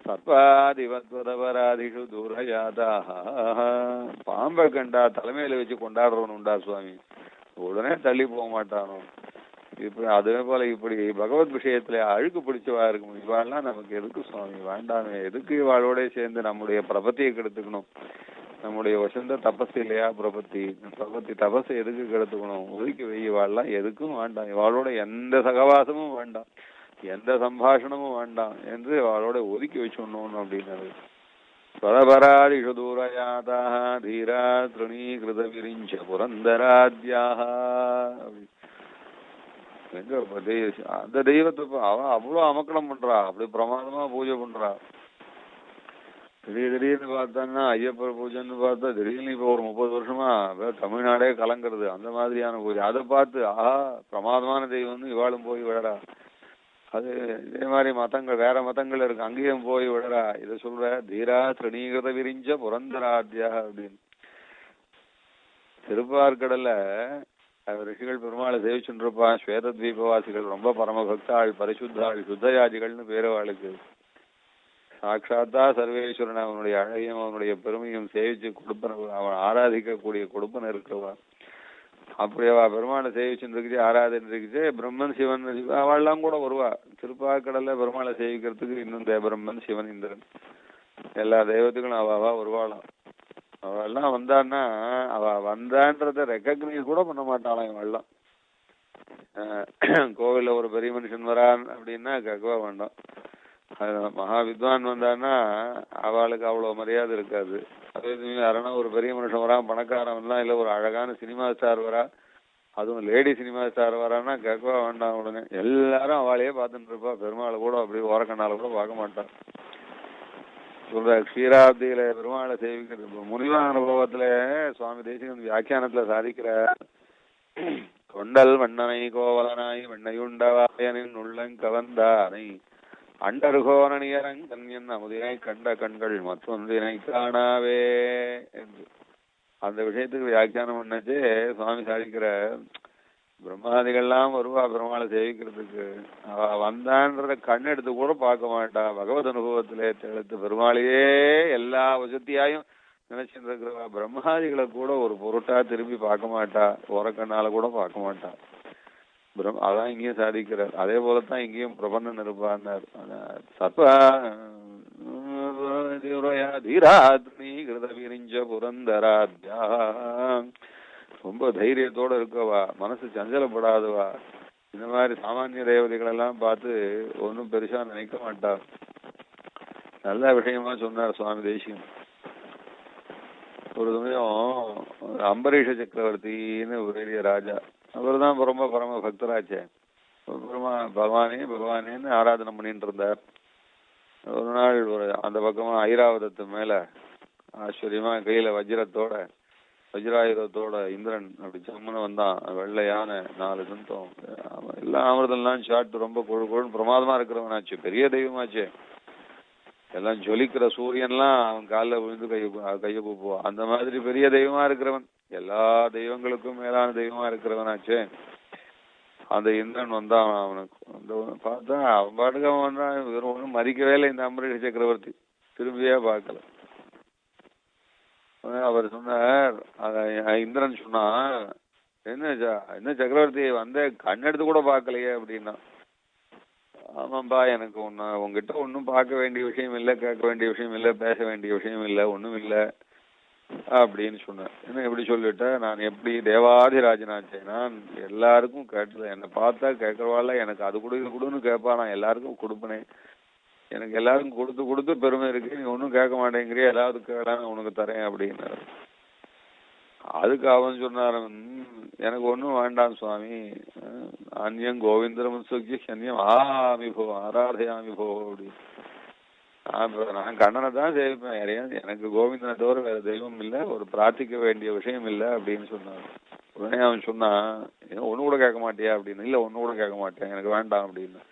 சத்வாதிபத்வதபராதிஷு தூரஜாதாக. பாம்பை கண்டா தலைமையில வச்சு கொண்டாடுறவன் உண்டா சுவாமி? உடனே தள்ளி போக மாட்டானோ? இப்ப அதே போல இப்படி பகவத் விஷயத்துல அழுக்கு பிடிச்சவா இருக்கும். இவாள்லாம் நமக்கு எதுக்கு சுவாமி? வேண்டாமே. எதுக்கு இவாளோட சேர்ந்து நம்முடைய பிரபத்தியை கெடுத்துக்கணும்? நம்முடைய வசந்த தபஸ் இல்லையா பிரபத்தி தபஸ் எதுக்கு கெடுத்துக்கணும்? ஒதுக்கி வை. இவாள்லாம் எதுக்கும் வேண்டாம். இவாளோட எந்த சகவாசமும் வேண்டாம், எந்த சம்பாஷணமும் வேண்டாம் என்று அவளோட ஒதுக்கி வச்சுடணும் அப்படின்னாரு. ஸ்வரபராதிஷு தூரஜாதாக தீரா திருணீகிருத விரிஞ்ச புரந்தராத்யாக. எங்க அந்த தெய்வத்தை அவன் அவ்வளவு அமக்கலம் பண்றா, அப்படி பிரமாதமா பூஜை பண்றா. திடீர்னு பார்த்தான்னா ஐயப்பர் பூஜைன்னு பார்த்தா திடீர்னு இப்ப ஒரு 30 வருஷமா தமிழ்நாடே கலங்கிறது. அந்த மாதிரியான பூஜை. அதை பார்த்து ஆஹா பிரமாதமான தெய்வம்னு இவாளும் போய் விழறா. அது இதே மாதிரி மதங்கள் வேற மதங்கள் இருக்கு, அங்கேயும் போய் விழறா. இதை சொல்ற தீரா திருணீகிருத விரிஞ்ச புரந்தராத்யா அப்படின்னு. திருப்பார்கடல்ல ரிஷிகள் பெருமாளை சேவிச்சுருப்பான். ஸ்வேத தீபவாசிகள் ரொம்ப பரமபக்தாள், பரிசுத்தாள், சுத்தயாதிகள்னு பேரவாளுக்கு. சாட்சாத்தா சர்வேஸ்வரன் அவனுடைய அழகையும் அவனுடைய பெருமையும் சேவிச்சு கொடுப்பன, அவன் ஆராதிக்கக்கூடிய கொடுப்பன இருக்கிறவா. அப்படி அவ பெருமாளை சேவிச்சுன்னு இருக்குது, ஆராதனை இருக்குது. பிரம்மன் சிவன் அவள்லாம் கூட வருவா திருப்பாக்கடல்ல பெருமாளை சேவிக்கிறதுக்கு. இன்னும் பிரம்மன் சிவன் இந்திரன் எல்லா தெய்வத்துக்கும் அவ வருவாளாம். அவெல்லாம் வந்தான்னா அவ வந்தான்றத ரெக்கக்னைஸ் கூட பண்ண மாட்டாளாம் இவெல்லாம். கோவில்ல ஒரு பெரிய மனுஷன் வரான் அப்படின்னா கேட்கவா வேண்டாம். மகா வித்வான் வந்தான்னா அவளுக்கு அவ்வளவு மரியாதை இருக்காது. அதே யாரனா ஒரு பெரிய மனுஷன் வரான், பணக்காரன்லாம் இல்ல ஒரு அழகான சினிமா ஸ்டார் வரா, அதுவும் லேடி சினிமா ஸ்டார் வரான்னா கேட்கவா வேண்டாம். உடனே எல்லாரும் அவளையே பார்த்துட்டு இருப்பா. பெருமாளை கூட அப்படி ஓரக்கண்ணால கூட பார்க்க மாட்டான். சொல்ற க்ஷீராப்தியில பெருமாளை சேவிக்கிறது முனிவான அனுபவத்துல சுவாமி தேசிகன் வியாக்கியானத்துல சாதிக்கிற கொண்டல் வண்ணனை கோவலனாய் வெண்ணையுண்டவாயனின் உள்ளங்கவந்தானை அண்டர்கோரணியரங்கன்யன் அமுதினை கண்ட கண்கள் மற்றொன்றினை காணாவே என்று அந்த விஷயத்துக்கு வியாக்கியானம் பண்ணச்சு சுவாமி சாதிக்கிற. பிரம்மாதிகள்லாம் வருவா பெருமாளை சேவிக்கிறதுக்கு. அவ வந்தான்றத கண்ணெடுத்து கூட பார்க்க மாட்டா. பகவத் அனுபவத்திலே தெளித்து பெருமாளையே எல்லா வசதியாயும் நினைச்சுட்டு இருக்கிறவா. பிரம்மாதிகளை கூட ஒரு பொருட்டா திரும்பி பார்க்க மாட்டா, ஓரக்கண்ணால கூட பார்க்க மாட்டா. அதான் இங்கேயும் சாதிக்கிறார். அதே போலத்தான் இங்கேயும் பிரபந்தன் இருப்பார். சத்வா தீராத்மீகிருத விரிஞ்ச புரந்தராத்யா. ரொம்ப தைரியத்தோட இருக்கவா, மனசு சஞ்சலப்படாதவா. இந்த மாதிரி சாமானிய தேவதைகள் எல்லாம் பார்த்து ஒன்னும் பெருசா நினைக்க மாட்டார். நல்ல விஷயமா சொன்னார் சுவாமி தேசிகன். ஒரு சமயம் அம்பரீஷ சக்கரவர்த்தின்னு ஒரு பெரிய ராஜா, அவர் தான் ரொம்ப பரம பக்தராச்சே. பகவானேன்னு ஆராதனை பண்ணிட்டு இருந்தார். ஒரு நாள் அந்த பக்கமா ஐராவதத்து மேல ஆச்சரியமா கையில வஜ்ராயுதத்தோட இந்திரன் அப்படி ஜம்முன்னு வந்தான். வெள்ளையான 4 தந்தம் எல்லாம் அமிர்தம்லாம் சாப்பிட்டு ரொம்ப கொழுன்னு பிரமாதமா இருக்கிறவனாச்சு, பெரிய தெய்வமாச்சு. எல்லாம் ஜொலிக்கிற சூரியன்லாம் அவன் காலில் விழுந்து கையை கூப்புவான். அந்த மாதிரி பெரிய தெய்வமா இருக்கிறவன், எல்லா தெய்வங்களுக்கும் மேலான தெய்வமா இருக்கிறவனாச்சு. அந்த இந்திரன் வந்தான். அவனுக்கு பார்த்தா அவன் பாட்டுக்கு அவன் வந்தான். வெறும் ஒன்றும் மதிக்கவே இல்லை இந்த அம்பரீஷ சக்கரவர்த்தி, திரும்பியே பார்க்கல. அவர் சொன்னார், இந்திரன் சொன்னா, என்ன சக்கரவர்த்தி வந்த கண்ணெடுத்து கூட பார்க்கலையே அப்படின்னா. ஆமாம்பா, எனக்கு உங்ககிட்ட ஒன்னும் பார்க்க வேண்டிய விஷயம் இல்லை, கேட்க வேண்டிய விஷயம் இல்லை, பேச வேண்டிய விஷயம் இல்லை, ஒண்ணும் இல்லை அப்படின்னு சொன்னேன். என்ன எப்படி சொல்லிட்ட, நான் எப்படி தேவாதிராஜனாச்சே, நான் எல்லாருக்கும் கேட்டது, என்னை பார்த்தா கேட்கறவாள் எனக்கு அது கொடு இது கொடுன்னு கேட்பா, நான் எல்லாருக்கும் கொடுப்பனே, எனக்கு எல்லாருக்கும் கொடுத்து கொடுத்து பெருமை இருக்கு, நீ ஒன்னும் கேட்க மாட்டேங்கிறிய, ஏதாவது கேடான உனக்கு தரேன் அப்படின்னாரு. அதுக்கு அவன் சொன்னார், எனக்கு ஒன்றும் வேண்டாம் சுவாமி, அந்நியம் கோவிந்தரம் சுக்கி அந்நியம் ஆமிபோ ஆராதையாமிபோ அப்படி. நான் கண்ணனை தான் சேவிப்பேன், எனக்கு கோவிந்தனை தவிர வேற தெய்வம் இல்லை, ஒரு பிரார்த்திக்க வேண்டிய விஷயம் இல்லை அப்படின்னு சொன்னான். உடனே அவன் சொன்னான், ஒண்ணு கூட கேட்க மாட்டியா அப்படின்னு. இல்லை ஒண்ணு கூட கேட்க மாட்டேன், எனக்கு வேண்டாம் அப்படின்னு.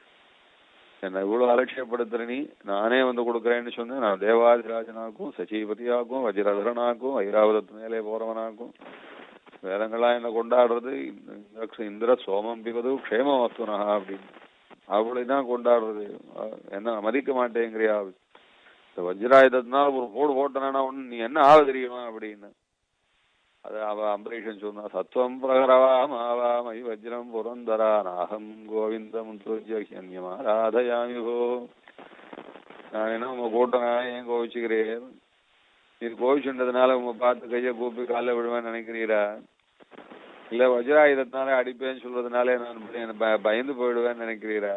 என்னை இவ்வளவு அலட்சியப்படுத்துற நீ, நானே வந்து கொடுக்குறேன்னு சொன்னேன். நான் தேவாதிராஜனாக்கும் சச்சிபதியாக்கும் வஜ்ரதரனாக்கும் ஐராவதத்து மேலே போறவனாக்கும் வேதங்கள்லாம் என்ன கொண்டாடுறது, இந்திர சோமம் பிவது க்ஷேம வஸ்துனா அப்படின்னு அப்படிதான் கொண்டாடுறது, என்ன மதிக்க மாட்டேங்கிறியா, இந்த வஜ்ராயுதத்தினால ஒரு போடு போட்டனா ஒண்ணு நீ என்ன ஆக தெரியுமா அப்படின்னு. அது அவ அம்பரீஷன் சொன்னா, சத்வம் பிரகரவாம் ஆவாமை வஜ்ரம் புரந்தரா நாகம் கோவிந்தம் ராதயாமிகோ. நான் என்ன உங்க கூட்டனா ஏன் கோவிச்சுக்கிறேன், நீ கோவிச்சுன்றதுனால உங்க பார்த்து கையை கூப்பி காலைல விழுவேன்னு நினைக்கிறீரா, இல்ல வஜ்ராயுதத்தினால அடிப்பேன்னு சொல்றதுனால நான் பயந்து போயிடுவேன்னு நினைக்கிறீரா,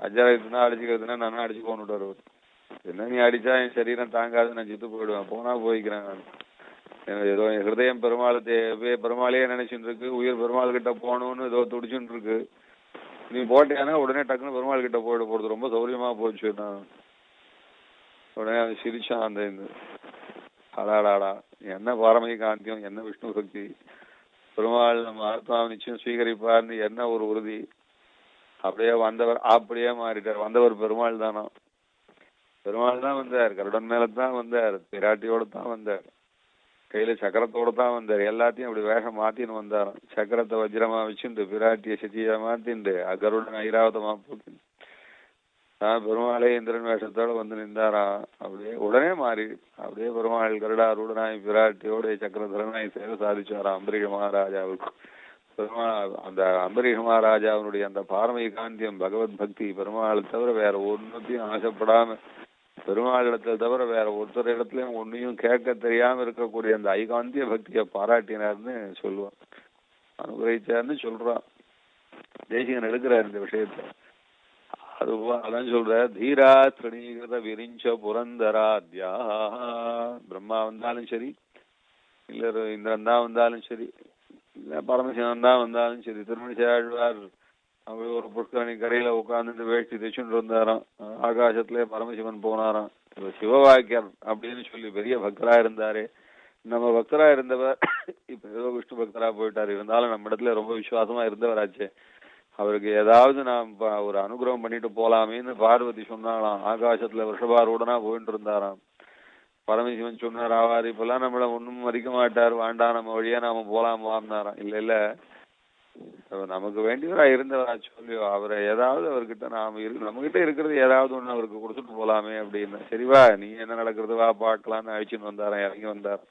வஜ்ராயுதத்தினா அடிச்சுக்கிறதுனா நான் அடிச்சு போன்னுட்டு வருவேன், என்ன நீ அடிச்சா என் சரீரம் தாங்காது, நான் சித்து போயிடுவேன், போனா போய்க்கிறேன் நான். ஏதோ என் ஹிருதயம் பெருமாளையே நினைச்சுட்டு இருக்கு, உயிர் பெருமாள் கிட்ட போகணும்னு ஏதோ துடிச்சுட்டு இருக்கு, நீ போட்டேன்னா உடனே டக்குன்னு பெருமாள் கிட்ட போயிட போறது, ரொம்ப சௌரியமா போச்சு. நான் உடனே அது சிரிச்சான் அந்த அடாடாடா, என்ன பாரமீக காந்தியம், என்ன விஷ்ணு சக்தி, பெருமாள் நம்ம ஆத்மாவை நிச்சயம் ஸ்வீகரிப்பார்னு என்ன ஒரு உறுதி. அப்படியே வந்தவர் அப்படியே மாறிட்டார், வந்தவர் பெருமாள் தானா, பெருமாள் தான் வந்தார், கருடன் மேலதான் வந்தார், பிராட்டியோட தான் வந்தார், கையில சக்கரத்தோட தான் வந்தார், எல்லாத்தையும் அப்படி வேஷம் மாத்தின்னு வந்தார். சக்கரத்தை வஜ்ரமா வச்சுட்டு பிராட்டிய சச்சியா மாத்திண்டு கருடன் ஐராவதமா போட்டு பெருமாளே இந்திரன் வேஷத்தோட வந்து நின்றாராம். அப்படியே உடனே மாறி அப்படியே பெருமாள் கருடாரூடனாய் பிராட்டியோட சக்கரதரனாய் சேவை சாதிச்சாராம் அம்பரீஷ மகாராஜாவுக்கு. பெருமாள் அந்த அம்பரீஷ மகாராஜாவுடைய அந்த பாரமீக காந்தியம் பகவத் பக்தி, பெருமாளை தவிர வேற ஒன்னுத்தையும் ஆசைப்படாம, பெருமாள் இடத்துல தவிர வேற ஒருத்தர் இடத்துலயும் ஒன்னையும் கேட்க தெரியாம இருக்கக்கூடிய அந்த ஐகாந்திய பக்தியை பாராட்டினார்னு சொல்லுவான், அனுகிரகிச்சார்னு சொல்றான். தேசிகன் எடுக்கிறார் இந்த விஷயத்த. அதான் சொல்ற, தீரா திரணீகிருத விரிஞ்ச புரந்தராத்யா, பிரம்மா வந்தாலும் சரி, இல்ல இந்திரன் தான் வந்தாலும் சரி, இல்ல பரமசிவன் தான் வந்தாலும் சரி, திருமணிசை ஆழ்வார் அப்படி ஒரு புஷ்கரணி கரையில உட்கார்ந்துட்டு வேஷ்டி தைச்சுட்டு இருந்தாராம், ஆகாசத்திலே பரமசிவன் போனாராம். சிவவாக்கியர் அப்படின்னு சொல்லி பெரிய பக்தரா இருந்தாரு, நம்ம பக்தரா இருந்தவர் இப்ப ஏதோ விஷ்ணு பக்தரா போயிட்டாரு, இருந்தாலும் நம்ம இடத்துல ரொம்ப விசுவாசமா இருந்தவராச்சே, அவருக்கு ஏதாவது நாம் ஒரு அனுகிரகம் பண்ணிட்டு போலாமேன்னு பார்வதி சொன்னாலாம். ஆகாசத்துல வருஷபாரூடனா போயிட்டு இருந்தாராம். பரமசிவன் சொன்னார், ஆவார் இப்பெல்லாம் நம்மள ஒன்னும் மதிக்க மாட்டார், வேண்டாம் நம்ம வழியா நாம போலாமான்னாராம். இல்ல இல்ல, நமக்கு வேண்டியவரா இருந்தவரா சொல்லி அவரை ஏதாவது அவர்கிட்ட நம்ம கிட்ட இருக்கிறது ஏதாவது ஒண்ணு அவருக்கு கொடுத்துட்டு போலாமே அப்படின்னு. சரிவா நீ என்ன நடக்கிறது வா பாக்கலான்னு அழிச்சுன்னு வந்தாராம், இறங்கி வந்தார்.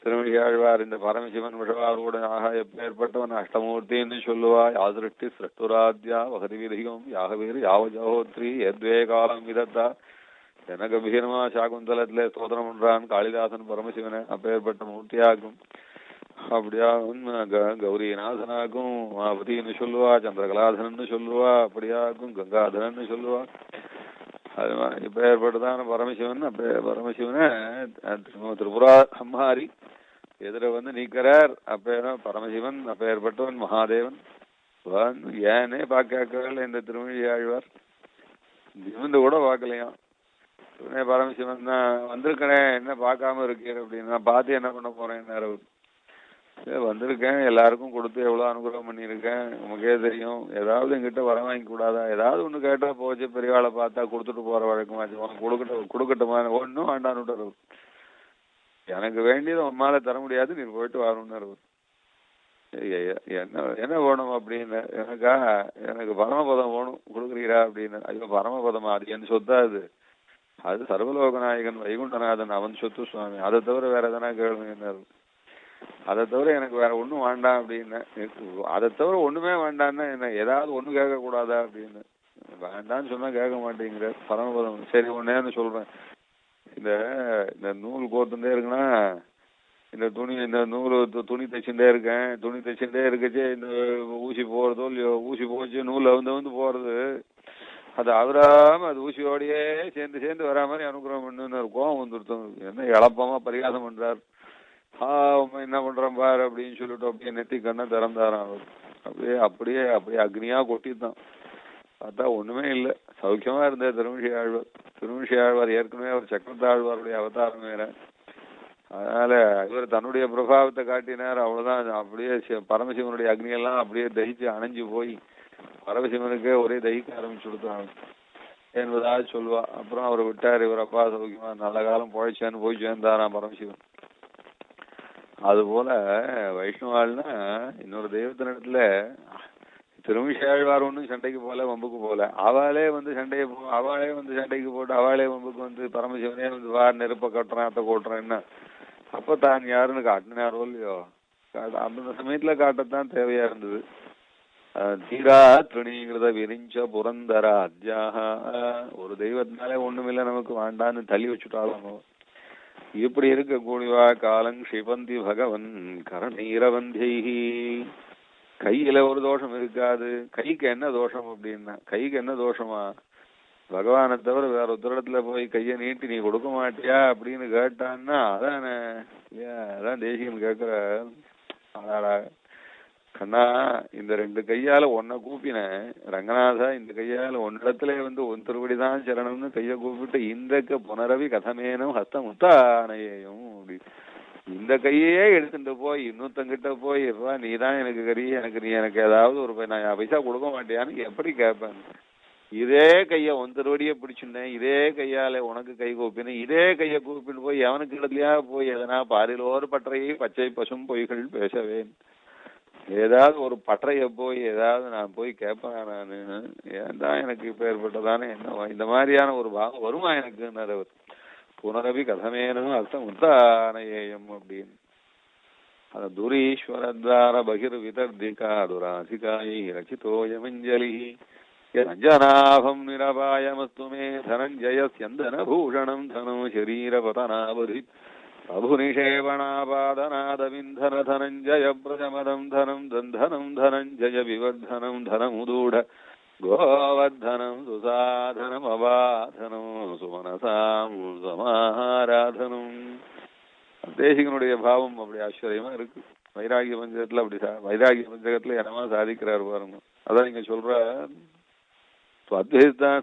திருமணி ஆழ்வார் இந்த பரமசிவன் விஷவாரோட ஆக எப்பேற்பட்டவன் அஷ்டமூர்த்தின்னு சொல்லுவா, யாதிருஷ்டி சிரஷ்டுராத்யா வகதி விதிகம் யாகவீர் யாவஜோத்ரி எத்வே காலம் விதத்தா என கம்பீரமா சாகுந்தலத்துல ஸ்தோத்திரம் பண்றான் காளிதாசன் பரமசிவனை, அப்பேற்பட்ட மூர்த்தியாகும். அப்படியா கௌரிநாதனாக்கும் மாபதினு சொல்லுவா, சந்திரகலாதனன்னு சொல்லுவா, அப்படியாக்கும் கங்காதரன்னு சொல்லுவா. அது இப்ப ஏற்பட்டுதான் பரமசிவன். அப்ப பரமசிவனை திரிபுரா சம்ஹாரி எதிர வந்து நீக்கிறார். அப்ப பரமசிவன் அப்பேற்பட்டவன் மகாதேவன். ஏனே பார்க்கவே இந்த திருமொழி ஆழ்வார் நிமிந்து கூட பார்க்கலையாம். உடனே பரமசிவன் தான் வந்திருக்கனே, என்ன பார்க்காம இருக்கீர் அப்படின்னு. நான் பார்த்து என்ன பண்ண போறேன்னாரு. வந்திருக்கேன், எல்லாருக்கும் கொடுத்து எவ்வளவு அனுகிரகம் பண்ணியிருக்கேன், உமக்கே தெரியும். ஏதாவது எங்கிட்ட வர வாங்கி கூடாதா? ஏதாவது ஒண்ணு கேட்டா போச்சு, பெரியவாளை பார்த்தா கொடுத்துட்டு போற வழக்கமாச்சு. கொடுக்கட்டுமா? ஒன்னும் வேண்டான்னு. எனக்கு வேண்டியது உம்மால தர முடியாது, நீ போயிட்டு வரணும்னு. என்ன என்ன வேணும் அப்படின்னு. எனக்கு பரமபதம் வேணும், கொடுக்குறீரா அப்படின்னு. ஐயோ பரமபதமா? அது என் சொத்தா? அது சர்வலோகநாயகன் வைகுண்டநாதன் அவன் சொத்து சுவாமி, அதை தவிர வேற எதனா கேளுங்க. அதை தவிர எனக்கு வேற ஒண்ணும் வேண்டாம் அப்படின்னு. அதை தவிர ஒண்ணுமே வேண்டான்னா என்ன, ஏதாவது ஒண்ணு கேட்க கூடாதா அப்படின்னு. வேண்டான்னு சொன்னா கேட்க மாட்டேங்கிற பரமபதம். சரி ஒன்னேன்னு சொல்றேன். இந்த நூல் கோத்துட்டே இருக்குன்னா, இந்த நூல் துணி தைச்சுட்டே இருக்கேன். துணி தைச்சுட்டே இருக்கச்சே இந்த ஊசி போறதோ இல்லையோ, ஊசி போச்சு நூல் வந்து போறது, அது அவராம அது ஊசியோடையே சேர்ந்து வரா மாதிரி அனுகிரகம் பண்ணுன்னு கோவம் வந்துருத்தோம். என்ன இழப்பமா பரிகாசம் பண்றாரு. என்ன பண்றேன் பாரு அப்படின்னு சொல்லிட்டு அப்படியே நெத்தி கண்ணை திறந்தாராம். அவர் அப்படியே அக்னியா கொட்டித்தான். பார்த்தா ஒண்ணுமே இல்லை, சௌக்கியமா இருந்த திருமிஷி ஆழ்வார் ஏற்கனவே அவர் சக்கரத்தாழ்வாருடைய அவதாரம் வேற. அதனால இவர் தன்னுடைய பிரபாவத்தை காட்டினார், அவ்வளவுதான். அப்படியே பரமசிவனுடைய அக்னியெல்லாம் அப்படியே தகிச்சு அணைஞ்சு போய் பரமசிவனுக்கே ஒரே தகிக்க ஆரம்பிச்சு கொடுத்தாங்க என்பதாக சொல்வா. அப்புறம் அவர் விட்டார். இவர் அப்பா சௌக்கியமா நல்ல காலம் போயிச்சான்னு போய் சேர்ந்தாராம் பரமசிவன். அது போல வைஷ்ணவாள்னா இன்னொரு தெய்வத்தினிடத்துல திருமிஷாழ்வார் ஒன்னும் சண்டைக்கு போல, வம்புக்கு போல. அவளே வந்து சண்டைக்கு போட்டு அவளே வம்புக்கு வந்து பரமசிவனே வந்து வா நெருப்ப கட்டுறேன், அத்தை கூட்டுறேன். என்ன அப்ப தான் யாருன்னு காட்டினாரோ இல்லையோ, அந்த சமயத்துல காட்டத்தான் தேவையா இருந்தது. தீரா திருணிங்கிறத விரிஞ்ச புரந்தர அத்தியாக. ஒரு தெய்வத்தினாலே ஒண்ணுமில்லை நமக்கு வேண்டான்னு தள்ளி வச்சுட்டாலும் இப்படி இருக்க கூடியவா காலங் ஷிபந்தி பகவன் கரணீரவந்தியைஹி. கையில ஒரு தோஷம் இருக்காது. கைக்கு என்ன தோஷம் அப்படின்னா, கைக்கு என்ன தோஷமா? பகவானை தவிர வேற உத்தரத்துல போய் கைய நீட்டி நீ கொடுக்க மாட்டியா அப்படின்னு கேட்டான்னா அதானே. அதான் தேசிகன் கேக்குற. அதாடா கண்ணா, இந்த ரெண்டு கையால ஒன்ன கூப்பின ரங்கநாதா, இந்த கையால ஒன்னிடத்துல வந்து ஒன் திருவடிதான் சரணம்னு கைய கூப்பிட்டு இந்தக்க புனரவி கதமேனும் ஹஸ்தம் முத்தானையும் அப்படி இந்த கையே எடுத்துட்டு போய் இன்னொருத்தங்கிட்ட போய் நீதான் எனக்கு கறி, எனக்கு ஏதாவது ஒரு நான் பைசா கொடுக்க மாட்டியான்னு எப்படி கேட்பேன்? இதே கைய ஒன் திருவடியே பிடிச்சுட்டேன், இதே கையால உனக்கு கை கூப்பினேன், இதே கைய கூப்பிட்டு போய் எவனுக்கு இடத்துலயா போய் எதனா பாரிலோர் பற்றையை பச்சை பசும் பொய்கள் பேசவேன். ஏதாவது ஒரு பற்றைய போய் ஏதாவது நான் போய் கேட்பேன் நானு. ஏன்டா எனக்கு இப்ப ஏற்பட்டதானே என்ன இந்த மாதிரியான ஒரு பாகம் வருமா எனக்கு? புனரவி கதமேனும் அர்த்தம் உத்தானேயம் அப்படின்னு. அந்த துரீஸ்வரத்வார பகிர் விதர்திகா துராசிகாயை ரச்சிதோயமஞ்சலி அஞ்சனாபம் நிரபாயமஸ்து மே தனஞ்சய ஸ்யந்தன பூஷணம் தனம் சரீரபதனாபதி பிரபு நிஷேவணாபாதநாதவிந்தன தனஞ்சய பிரஜமதம் தனம் தந்தனம் தனஞ்சய விவர்தனம் தனமுதூட கோவர்தனம் சுசாதனம் அபாதனம் சுமனசாம் சமாராதனம். தேசிகனுடைய பாவம் அப்படி ஆச்சரியமா இருக்கு. வைராகிய பஞ்சகத்துல அப்படி வைராகிய பஞ்சகத்துல என்னமா சாதிக்கிறார் பாருங்க. அதான் நீங்க சொல்ற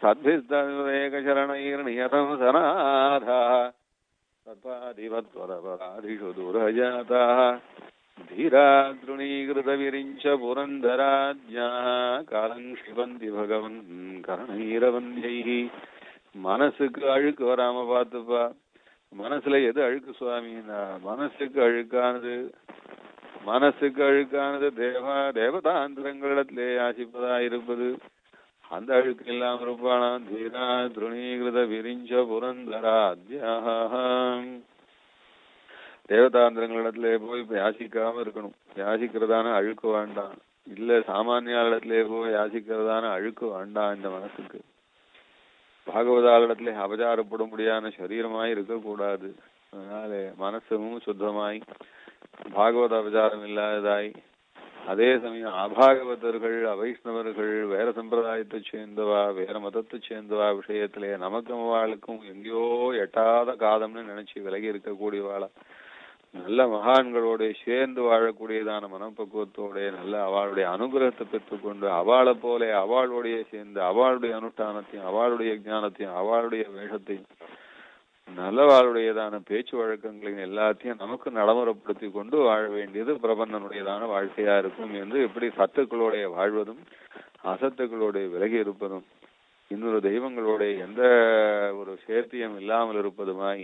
சத்பிஸ்தரணீர்ணியதம் சனாதா தத்வாதிபத்வரபராதிஷு துரஜாதா தீரா திருணீகிருத விரிஞ்ச புரந்தராஜ்யா காலங் ஷிபந்தி பகவன் கரணீரவந்தியைஹி. மனசுக்கு அழுக்கு வராம பார்த்துப்பா. மனசுல எது அழுக்கு சுவாமின்னா, மனசுக்கு அழுக்கானது தேவதாந்திரங்களிடத்திலே ஆசிப்பதா இருப்பது. அந்த அழுக்கு இல்லாம இருப்பானா? தீரா திருணீகிருத விரிஞ்ச புரந்தராத்யாஹம். தேவதாந்திரங்களிடத்துல போய் யாசிக்காம இருக்கணும். யாசிக்கிறதான அழுக்கு வேண்டாம். இல்ல சாமானியாளிடத்துல போய் யாசிக்கிறதான அழுக்கு வேண்டாம் இந்த மனசுக்கு. பாகவதாளிடத்துல அபச்சாரப்படும்படியான சரீரமாய் இருக்கக்கூடாது. அதனால மனசும் சுத்தமாய் பாகவத அபச்சாரம் இல்லாததாய், அதே சமயம் அபாகவதர்கள் அவைஷ்ணவர்கள் வேற சம்பிரதாயத்தை சேர்ந்தவா வேற மதத்தை சேர்ந்தவா விஷயத்திலே நமக்கும் அவளுக்கும் எங்கேயோ எட்டாத காதம்னு நினைச்சு விலகி இருக்கக்கூடியவாளா, நல்ல மகான்களோட சேர்ந்து வாழக்கூடியதான மனப்பக்குவத்தோட நல்ல அவளுடைய அனுகிரகத்தை பெற்றுக்கொண்டு அவளை போல அவளுடைய சேர்ந்து அவளுடைய அனுஷ்டானத்தையும் அவளுடைய ஞானத்தையும் அவளுடைய வேஷத்தையும் நல்லவாளுடையதான பேச்சு வழக்கங்களின் எல்லாத்தையும் நமக்கு நடைமுறைப்படுத்தி கொண்டு வாழ வேண்டியது பிரபந்தனுடையதான வாழ்க்கையா இருக்கும் என்று எப்படி சத்துக்களோடைய வாழ்வதும் அசத்துக்களோடைய விலகி இருப்பதும் இன்னொரு தெய்வங்களுடைய எந்த ஒரு சேர்த்தியம் இல்லாமல் இருப்பதுமாய்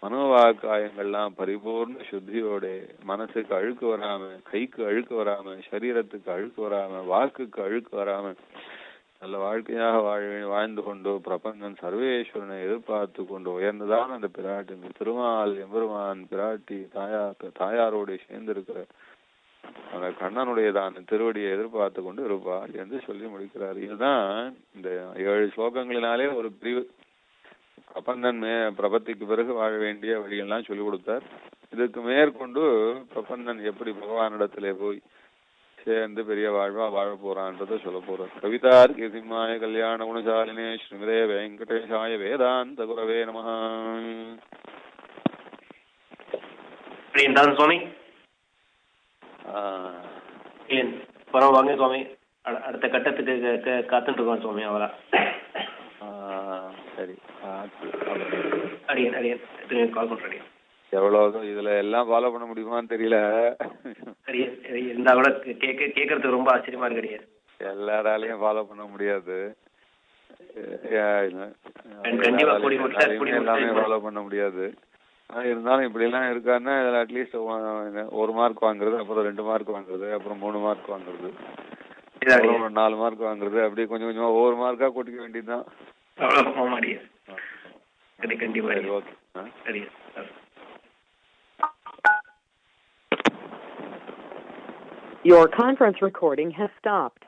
மனோவாக்காயங்கள்லாம் பரிபூர்ண சுத்தியோட மனசுக்கு அழுக்கு வராம, கைக்கு அழுக்கு வராம, சரீரத்துக்கு அழுக்கு வராம, வாக்குக்கு அழுக்கு வராம நல்ல வாழ்க்கையாக வாழ்ந்து கொண்டு பிரபஞ்சன் சர்வேஸ்வரனை எதிர்பார்த்து கொண்டு உயர்ந்துதான் அந்த பிராட்டி திருமால் எம்பெருமான் பிராட்டி தாயாரோட சேர்ந்திருக்கிற அந்த கண்ணனுடையதான திருவடியை எதிர்பார்த்து கொண்டு இருப்பார் என்று சொல்லி முடிக்கிறார். இதுதான் இந்த 7 ஸ்லோகங்களினாலே ஒரு பிரிவு. பிரபந்தன் பிரபத்திக்கு பிறகு வாழ வேண்டிய வழியெல்லாம் சொல்லிக் கொடுத்தார். இதுக்கு மேற்கொண்டு பிரபந்தன் எப்படி பகவானிடத்திலே போய் சேர்ந்து பெரிய வாழ்வா வாழ போறான்றதை சொல்ல போறார். கவிதார்க்கிய சிம்மாய கல்யாண குணசாலினே ஸ்ரீமதே வெங்கடேஷாய வேதாந்த குரவே நமஹ. சுவாமி பரவாங்க சுவாமி, அடுத்த கட்டத்துக்கு காத்துட்டு இருக்கோம் சுவாமி. அவரா சரி, அடியன் கால் பண்றேன். எவ்வளவு இதுல எல்லாம் ஃபாலோ பண்ண முடியுமான்னு தெரியல. இருந்தா கூட கேட்கறதுக்கு ரொம்ப ஆச்சரியமா இருக்கு. எல்லாராலையும் ஃபாலோ பண்ண முடியாது, எல்லாமே ஃபாலோ பண்ண முடியாது. இருந்தாலும் இப்படி எல்லாம் இருக்காருன்னா இதுல அட்லீஸ்ட் 1 மார்க் வாங்குறது, அப்புறம் 2 மார்க் வாங்குறது, அப்புறம் 3 மார்க் வாங்குறது, 4 மார்க் வாங்குறது, அப்படியே கொஞ்சம் கொஞ்சமா ஒவ்வொரு மார்க்கா கூட்டிக்க வேண்டியதுதான். Your conference recording has stopped.